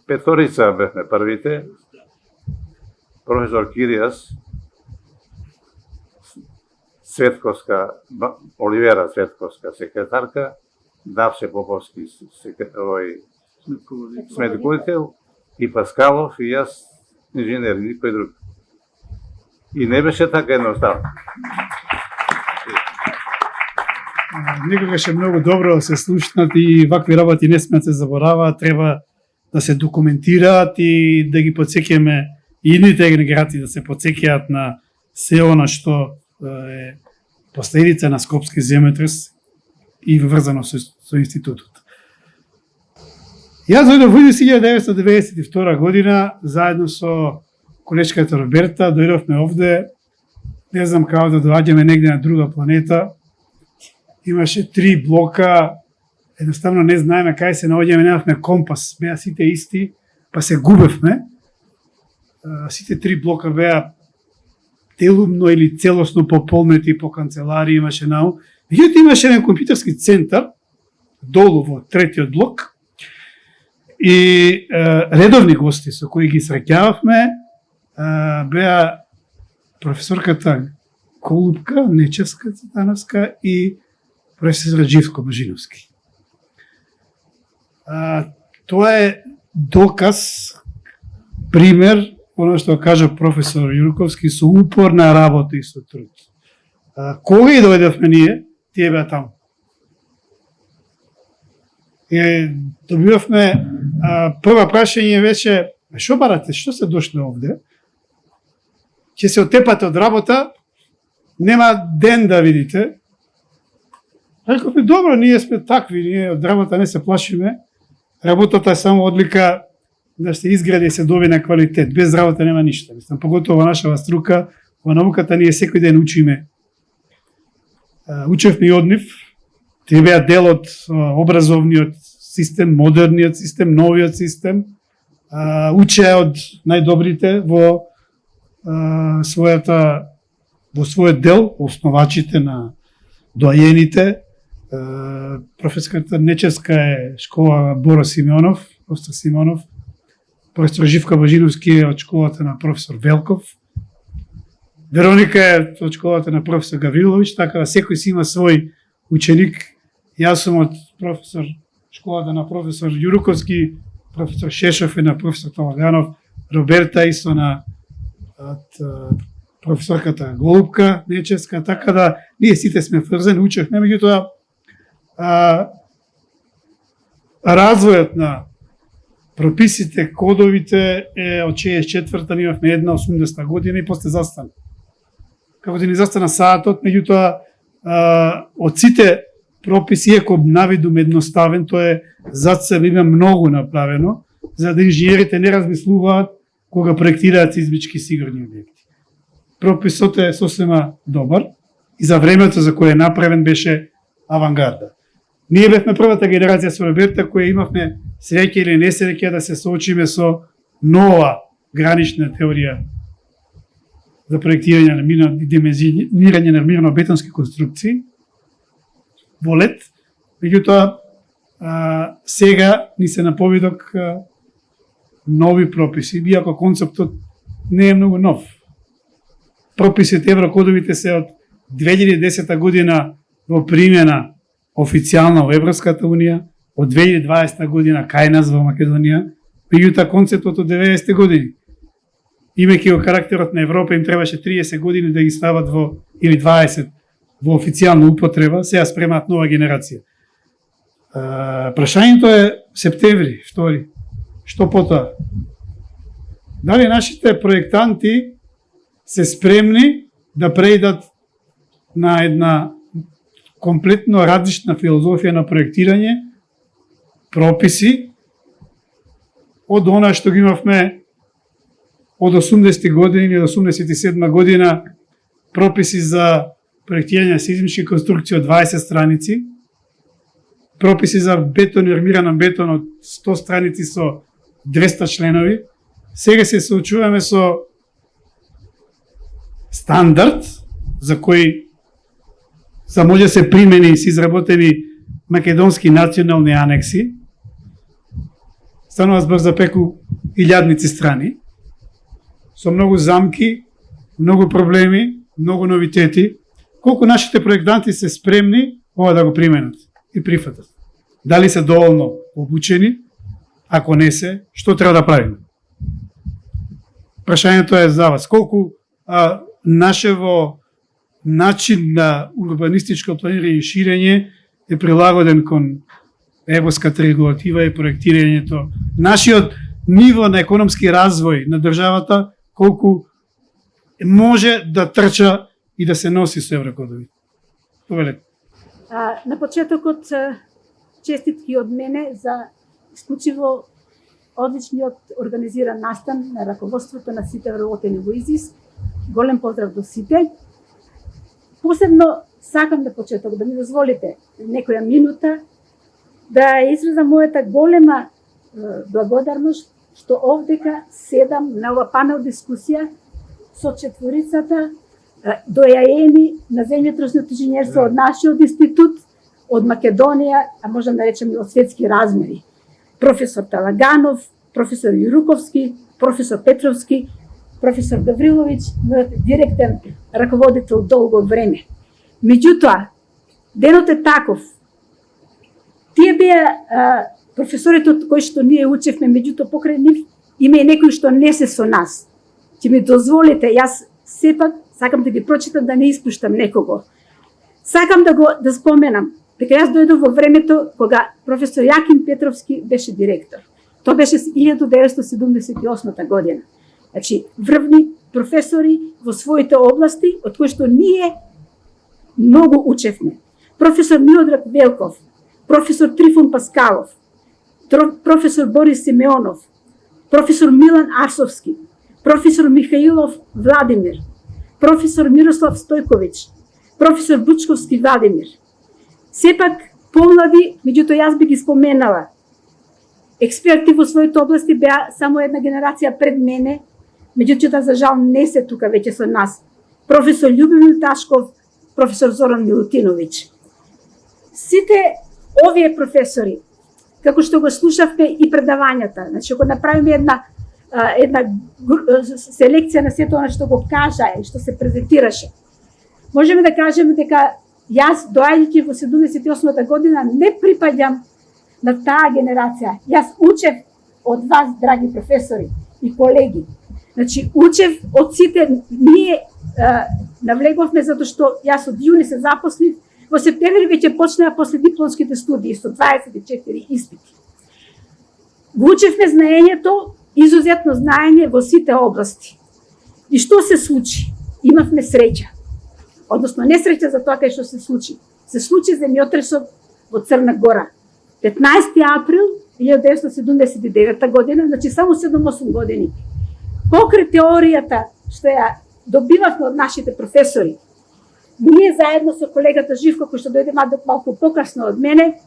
S5: петорица, бевме првите. Професор Киријас, Светковска, Оливера Светковска секретарка, Давше Поповски сметководител, и Паскалов, и јас инженер, никој друг. И не беше така едноставно.
S1: Некогаш е многу добро да се слушнат и вакви работи не смеат се забораваат, треба да се документираат и да ги подсеќаме и идните генерации да се подсеќаат на се она што е последица на Скопски земјотрес и врзано со институтот. Јас дојдов во 1992 година заедно со колешката Роберта, дојдовме овде, не знам како да доаѓаме негде на друга планета. Имаше 3 блока, едноставно не знаеме кај се наоѓаме, немавме компас, беа сите исти, па се губевме. Сите 3 блока беа делумно или целосно пополнети по канцеларии, имаше нау. Меѓутоа имаше еден компјутерски центар долу во третиот блок и редовни гости со кои ги среќававме беа професорката Голубка, Нечевска, Цитановска и професор Живко Божиновски. Тоа е доказ, пример, оно што кажа професор Јурковски, со упорна работа и со труд. Кога и дојдевме ние, тие беа таму. Добивавме прва прашање беше: што барате, што се дошле овде? Ќе се отепате од работа, нема ден да видите. Рековме, добро, ние сме такви, ние од работа не се плашиме. Работата е само одлика да се изгради и се доби на квалитет. Без работа нема ништо. Мислам, поготово во нашава струка, во науката ние секој ден учиме. Учевме и од нив. Тие беа дел од образовниот систем, модерниот систем, новиот систем. Учеа од најдобрите во својот дел, основачите на доајените. Професорката Нечевска е школа Боро Симеонов, професор Симеонов. Професор Живка Божиновски е од школата на професор Велков. Вероника е од школата на професор Гаврилович, така да секој си има свој ученик. Јас сум од школата на професор Јуруковски, професор Шешов е на професор Талаганов, Роберта исто на професорката Голубка, Нечевска, така да ние сите сме врзани, учевме, меѓутоа развојот на прописите, кодовите е од 64-та, ние имавме една 80-та година и после застана. Како да ни застана саатот, меѓутоа од сите прописи, иако навидум едноставен, тоа е зад себе има многу направено, за да инженерите не размислуваат кога проектираат сизмички сигурни објекти. Прописот е сосема добар и за времето за кое е направен беше авангарда. Ние бевме првата генерација со Роберта која имавме среќа или несреќа да се соочиме со нова гранична теорија за проектирање на димензионирање на армирано-бетонски конструкции во лед. Меѓутоа сега ни се на повидок нови прописи, иако концептот не е многу нов. Прописите еврокодовите се од 2010 година во примена официјална во Европската Унија, од 2020 година кај нас во Македонија, меѓутоа концептот од 90 години. Имајќи го карактерот на Европа, им требаше 30 години да ги стават во, или 20, во официјална употреба, сега спремаат нова генерација. Прашањето е септември, 2. Што потоа? Дали нашите проектанти се спремни да преидат на една комплетно различна филозофија на проектирање, прописи, од она што ги имавме од 80 години до 87 година прописи за проектирање на сеизмички конструкции од 20 страници, прописи за бетон и армиран бетон од 100 страници со 200 членови. Сега се соочуваме со стандард за кој може да се примени се изработени македонски национални анекси. Станува збор за преку 1000 страни, со многу замки, многу проблеми, многу новитети. Колку нашите проектанти се спремни ова да го применат и прифатат? Дали се доволно обучени? Ако не се, што треба да правиме? Прашањето е за вас. Колку нашево начин на урбанистичко планирање и ширење е прилагоден кон европската регулатива и проектирањето. Нашиот ниво на економски развој на државата колку може да трча и да се носи со еврокодови. Повелете.
S6: На почетокот честитки од мене за исклучиво одличниот организиран настан на раководството на сите вработени во ИЗИС. Голем поздрав до сите. Посебно сакам на почеток да ми дозволите некоја минута да изразам мојата голема благодарност што овдека седам на ова панел дискусија со четворицата дојаени на земјотресното инженерство од нашиот институт, од Македонија, а можам да речем и од светски размери. Професор Талаганов, професор Јуруковски, професор Петровски, професор Гавриловиќ, мојот директен раководител долго време. Меѓутоа, денот е таков. Тие беа професорите од кои што ние учевме, меѓутоа покрај нив има и некои што не се со нас. Ќе ми дозволите, јас сепак сакам да ги прочитам, да не испуштам некого. Сакам да споменам дека јас дојдов во времето кога професор Јаким Петровски беше директор. Тоа беше 1978 година. Значи, врвни професори во своите области, од кои што ние многу учевме. Професор Миодраг Велков, професор Трифон Паскалов, професор Борис Симеонов, професор Милан Арсовски, професор Михаилов Владимир, професор Мирослав Стојковиќ, професор Бучковски Владимир. Сепак помлади, меѓутоа јас би ги споменала. Експерти во своите области беа само една генерација пред мене, меѓутоа за жал не се тука веќе со нас. Професор Љубомир Ташков, професор Зоран Милутиновиќ. Сите овие професори, како што го слушавме и предавањата, значи ако направиме една селекција на сето она што го кажа и што се презентираше, можеме да кажеме дека јас, доаѓајќи во 78-та година, не припаѓам на таа генерација. Јас учев од вас, драги професори и колеги. Значи, учев од сите, ние навлеговме затоа што јас од јуни се запослив, во септември веќе почнеа после дипломските студии со 24 испити. Го учевме знаењето, изузетно знаење во сите области. И што се случи? Имавме среќа. Односно, несреќа за тоа кај што се случи. Се случи земјотресот во Црна Гора. 15 април 1979 година, значи само 7-8 години. Покрај теоријата што ја добивавме од нашите професори, ние заедно со колегата Живко, кој што дојде малку покасно од мене,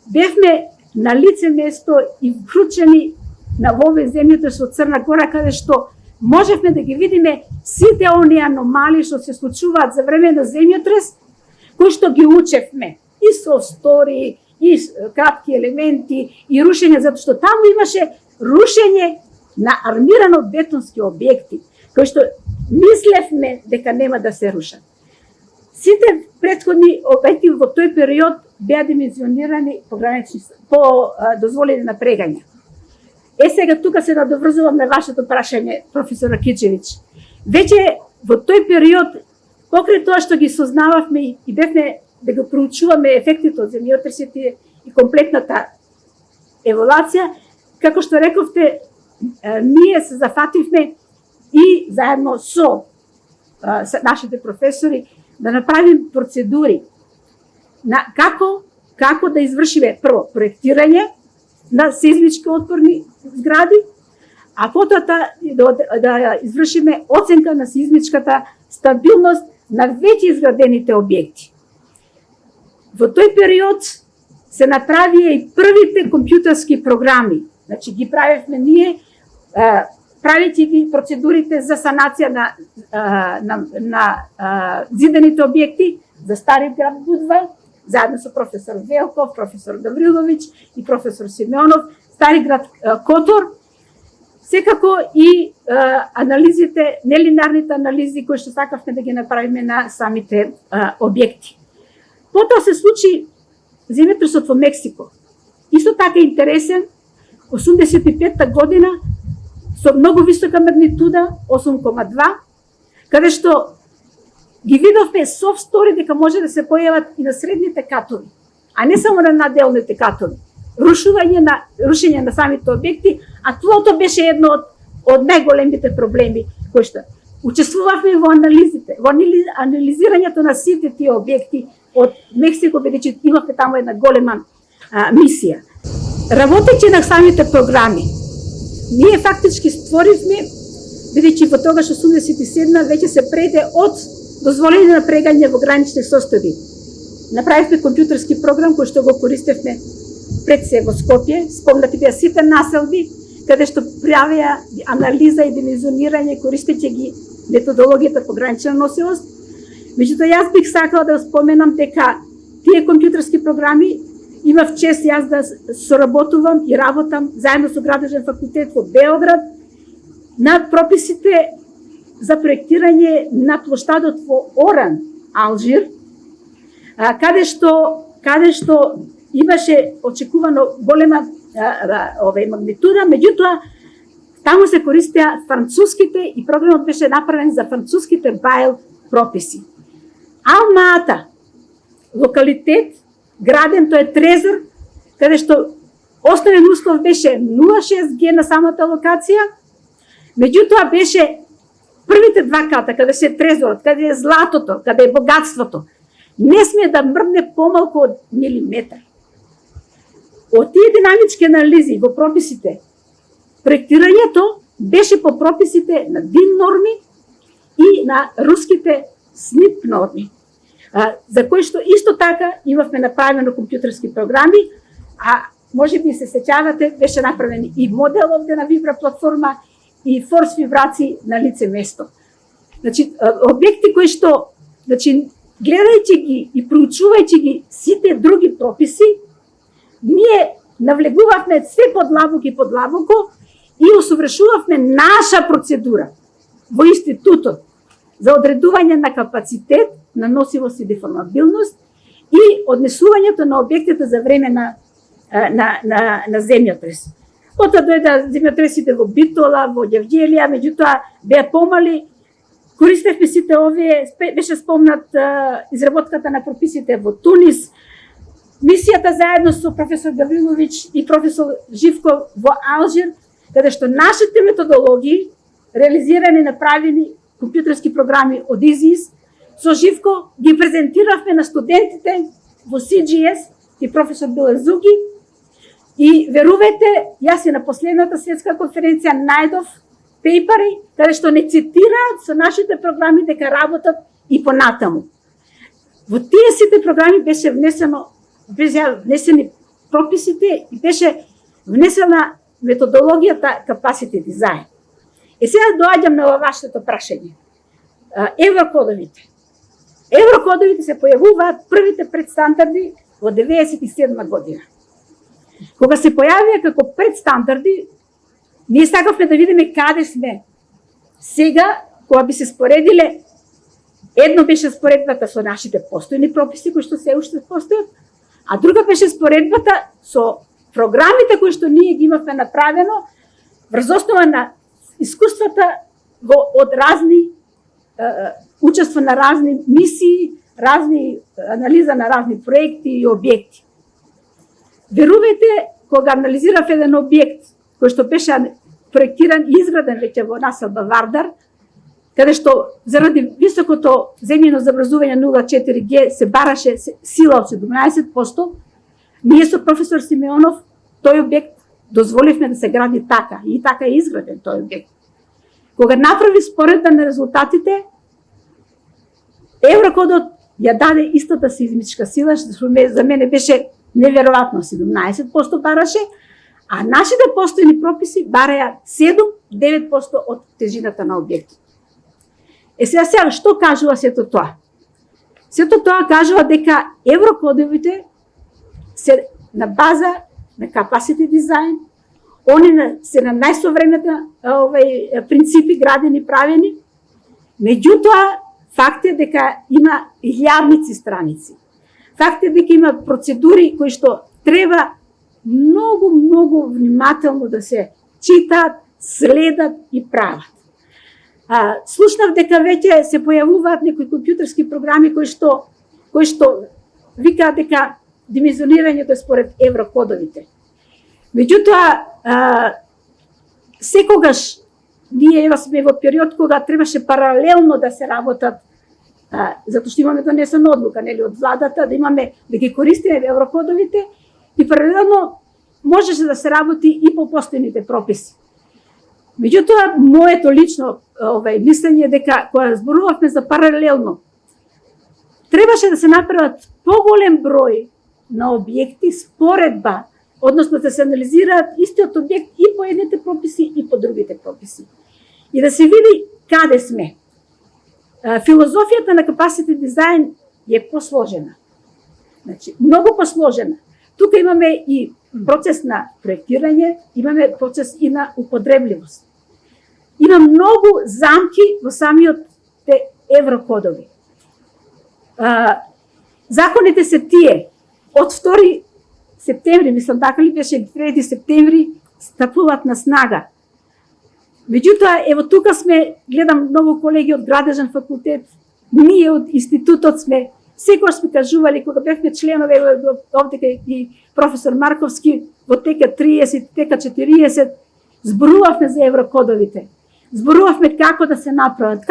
S6: бевме на лице место и вклучени на овој земјотрес во Црна Гора, каде што можевме да ги видиме сите оние аномалии што се случуваат за време на земјотрес, кои што ги учевме и со истории, и кратки елементи, и рушење, затоа што таму имаше рушење на армирано бетонски објекти, кои што мислевме дека нема да се рушат. Сите претходни објекти во тој период беа димензионирани по дозволени напрегања. Сега тука се надоврзувам на вашето прашање, професор Ракичевиќ. Веќе во тој период, покрај тоа што ги сознававме и бевме да го проучуваме ефектите од земјотресите и комплетната еволација, како што рековте, ние се зафативме и заедно со нашите професори да направим процедури на како да извршиме прво проектирање на сеизмички отпорни згради, а потоа да извршиме оценка на сеизмичката стабилност на веќе изградените објекти. Во тој период се направија и првите компјутерски програми. Значи ги правевме ние, правејќи ги процедурите за санација на зиданите објекти за Стари град Будва, заедно со професор Велков, професор Гавриловиќ и професор Симеонов, Стари град Котор, секако и анализите, нелинарните анализи кои што сакавме да ги направиме на самите објекти. Потоа се случи земјотресот во Мексико. Исто така интересен, 85-та година, со многу висока магнитуда, 8,2, каде што ги видовме софт-стори дека може да се појават и на средните катови, а не само на наделните катови. Рушење на самите објекти, а тлото беше едно од најголемите проблеми кои што учествувавме во анализите, во анализирањето на сите тие објекти од Мексико, бидејќи имавме таму една голема мисија. Работејќи на самите програми, ние фактички створивме, бидејќи во тогаш 87 веќе се преде од дозволено напрегање во гранични состојби. Направивме компјутерски програм кој што го користевме пред се во Скопје, спомнати беа сите населби, каде што правеа анализа и димenzionирање користејќи ги методологијата по гранична носивост. Меѓутоа, јас бих сакала да споменам дека тие компјутерски програми имав чест јас да соработувам и работам заедно со Градежен факултет во Београд на прописите за проектирање на плоштадот во Оран, Алжир, каде што имаше очекувано голема магнитуда, меѓутоа таму се користеа француските и програмот беше направен за француските бајл прописи. Алма-Ата, локалитет, граден, тој е Трезор, каде што основен услов беше 0,6G на самата локација, меѓутоа беше првите два ката, каде се Трезорот, каде е златото, каде е богатството, не смее да мрдне помалку од милиметар. Од тие динамички анализи во прописите, проектирањето беше по прописите на DIN норми и на руските SNIP норми, за кои што исто така имавме направено компјутерски програми, а може би се сеќавате, беше направен и модел овде на Вибра платформа и форс вибрации на лице место. Значи, објекти кои што, значи, гледајќи ги и проучувајќи ги сите други прописи, ние навлегувавме се подлабоко и усовршувавме наша процедура во институтот за одредување на капацитет, на носивост и деформабилност и однесувањето на објектите за време на земјотрес. Потоа дојде земјотресите во Битола, во Ѓевѓелија, меѓутоа беа помали. Користевме сите овие, беше спомнат изработката на прописите во Тунис, мисијата заедно со професор Гавриловиќ и професор Живков во Алжир, каде што нашите методологии, реализирани направени компјутерски програми од ИЗИС, со Живко ги презентиравме на студентите во CGS и професор Белазуги. И верувајте, јас и на последната светска конференција најдов пейпари, каде што не цитираат со нашите програми дека работат и понатаму. Во тие сите програми беше внесени прописите и беше внесена методологијата capacity design. И сега доаѓам на вашето прашање. Еврокодовите. Еврокодовите се појавуваат првите предстандарди во 1997 година. Кога се појавија како предстандарди, ние сакавме да видиме каде сме сега, кога би се споредиле, едно беше споредбата со нашите постојни прописи кои што се уште постојат, а друга беше споредбата со програмите кои што ние ги имавме направено врз основа на искуствата од разни учество на разни мисии, разни анализа на разни проекти и објекти. Верувајте, кога анализирав еден објект кој што беше проектиран и изграден веќе во населба Вардар, каде што заради високото земјено забрзување 0,4G се бараше сила од 17%, ние со професор Симеонов тој објект дозволивме да се гради така и така е изграден тој објект. Кога направи споредба на резултатите, Еврокодот ја даде истата сеизмичка сила, што за мене беше неверојатно, 17% бараше, а нашите постојни прописи бараја 7-9% од тежината на објектот. Сега, што кажува сето тоа? Сето тоа кажува дека еврокодовите се на база на capacity design, они се на најсовремените принципи градени, правени. Меѓутоа, факт е дека има илјадници страници. Факт е дека има процедури кои што треба многу внимателно да се читат, следат и прават. Слушнав дека веќе се појавуваат некои компјутерски програми кои што викаат дека димензионирањето е според еврокодовите. Меѓутоа, секогаш ние сме во период кога требаше паралелно да се работат, затоа што имаме донесена одлука, нели, од владата, да ги користиме еврокодовите и паралелно можеше да се работи и по постојните прописи. Меѓутоа, моето лично мислење е дека кога зборувавме за паралелно, требаше да се направат поголем број на објекти споредба, односно да се анализираат истиот објект и по едните прописи и по другите прописи. И да се види каде сме. Филозофијата на capacity design е посложена. Значи, многу посложена. Тука имаме и процес на проектирање, имаме процес и на употребливост. Има многу замки во самиот еврокодови. Законите се тие. Од 2 септември, мислам така ли беше, 3 септември, стапуваат на снага. Меѓутоа, ево тука сме, гледам многу колеги од Градежен факултет, ние од институтот сме, секогаш сме кажували, кога бевме членови, овде и професор Марковски, во тека 30, тека 40, зборувавме за еврокодовите. Зборувавме како да се направат,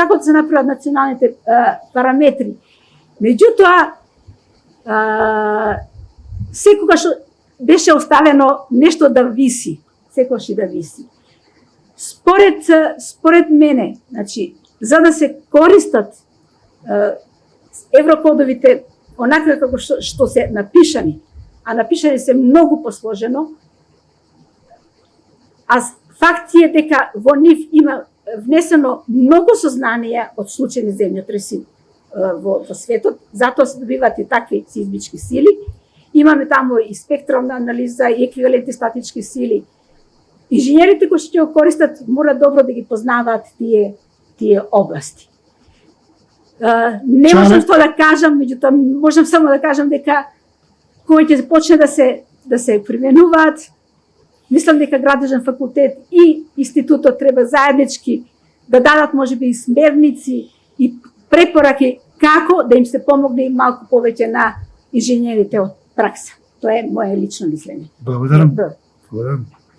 S6: националните параметри. Меѓутоа, секогаш беше оставено нешто да виси, секогаш и да виси. Според мене, значи, за да се користат еврокодовите онака како што се напишани, а напишани се многу посложено, а факт е дека во нив има внесено многу сознанија од случајни земјотреси во светот, затоа се добиваат и такви сеизмички сили. Имаме таму и спектрална анализа, и еквивалентни статички сили. Инженерите кои ќе го користат мора добро да ги познаваат тие области. Не можам што да кажам, меѓутоа можам само да кажам дека кој ќе почне да се применуваат, мислам дека Градежен факултет и институтот треба заеднички да дадат можеби и смерници и препораки како да им се помогне и малку повеќе на инженерите од пракса. Тоа е моје лично мислење.
S1: Благодарам.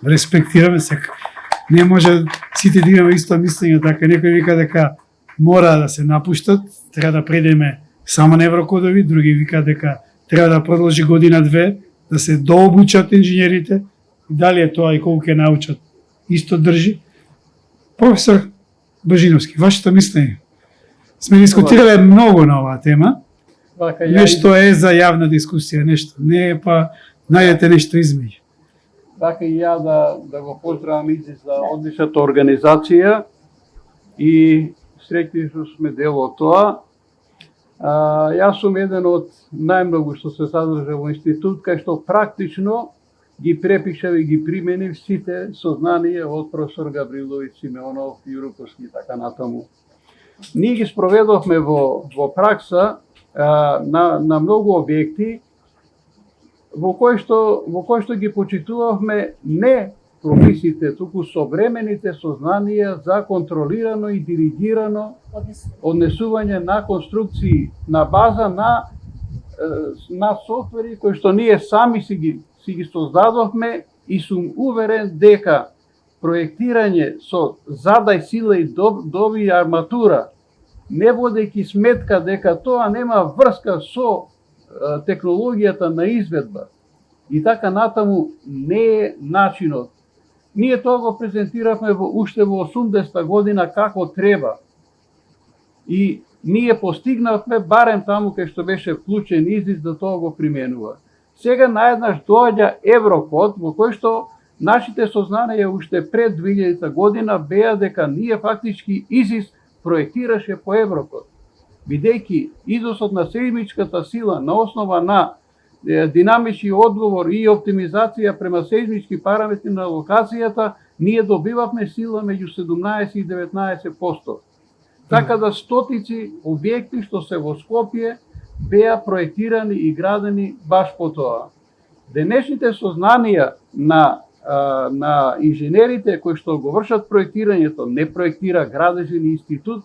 S1: Респектираме се. Не може сите да имаме исто мислење, така некој вика дека мора да се напуштат, треба да предеме само на еврокодови, други вика дека треба да продолжи година-две, да се дообучат инженерите, дали е тоа и колку ќе научат, исто држи. Професор Божиновски, вашето мислење? Сме дискутирале многу на оваа тема. Нешто е за јавна дискусија, нешто не е, па најдете нешто измеѓу.
S3: Така и ја да го поздравам Изи за одличната организација и среќни што сме дел од тоа. Јас сум еден од најмногу што се задржа во институт, кај што практично ги препишав и ги применив сите сознанија од професор Гавриловиќ, Симеонов, Јуруковски и така натаму. Ние ги спроведовме во пракса на многу објекти во кои што ги почитувавме не прописите, туку современите сознанија за контролирано и диригирано однесување на конструкции на база на софтвери кои што ние сами си ги создадовме и сум уверен дека проектирање со задај сила и доби арматура, не водејќи сметка дека тоа нема врска со технологијата на изведба и така натаму не е начинот. Ние тоа го презентиравме уште во 80-та година како треба. И ние постигнавме барем таму кај што беше вклучен ИЗИС да тоа го применува. Сега наеднаш доаѓа Еврокод во кој што нашите сознанија уште пред 2000 година беа дека ние фактички ИЗИС проектираше по Еврокод. Бидејќи изосот на сеизмичката сила на основа на динамични одговор и оптимизација према сеизмички параметри на локацијата, ние добивавме сила меѓу 17 и 19%. Така да стотици објекти што се во Скопје беа проектирани и градени баш по тоа. Денешните сознанија на инженерите кои што го вршат проектирањето, не проектира градежен институт,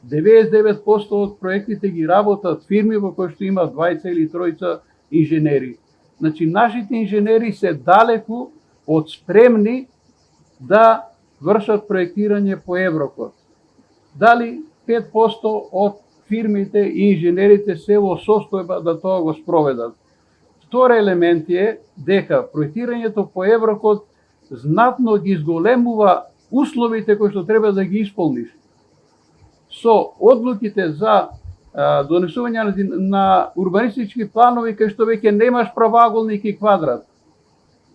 S3: 99% од проектите ги работат фирми во кои што има 2 или 3 инженери. Значи, нашите инженери се далеку од спремни да вршат проектирање по Еврокод. Дали 5% од фирмите и инженерите се во состојба да тоа го спроведат. Втор елемент е дека проектирањето по Еврокод знатно ги изголемува условите кои што треба да ги исполниш. Со одлуките за донесување на урбанистички планови кај што веќе немаш правоаголник и квадрат.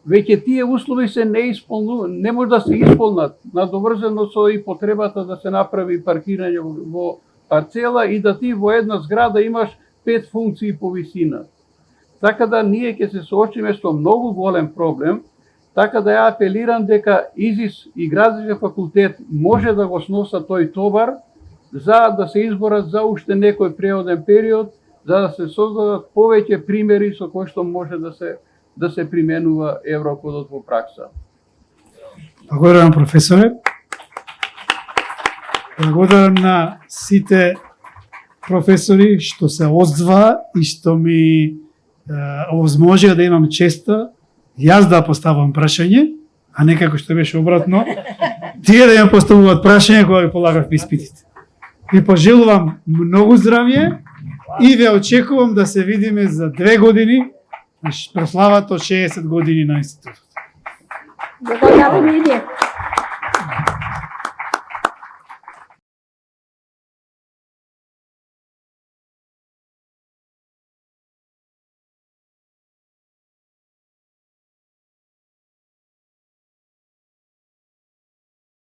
S3: Веќе тие услови се не може да се исполнат, надоврзано со и потребата да се направи паркирање во парцела и да ти во една зграда имаш 5 функции по висина. Така да ние ќе се соочиме со многу голем проблем, така да ја апелирам дека ИЗИС и Градежен факултет може да го сноса тој товар, за да се изборат за уште некој преоден период, за да се создадат повеќе примери со кои што може да се применува Еврокодот во пракса.
S1: Благодарам, професоре. Благодарам на сите професори што се озваа и што ми овозможија да имам честа јас да поставам прашање, а не како што беше обратно, тие да ја поставуваат прашање кога ги полагавме испитите. Ви пожелувам многу здравје и ве очекувам да се видиме за 2 години на прославата од 60 години на институтот.
S6: Благодарам и ние.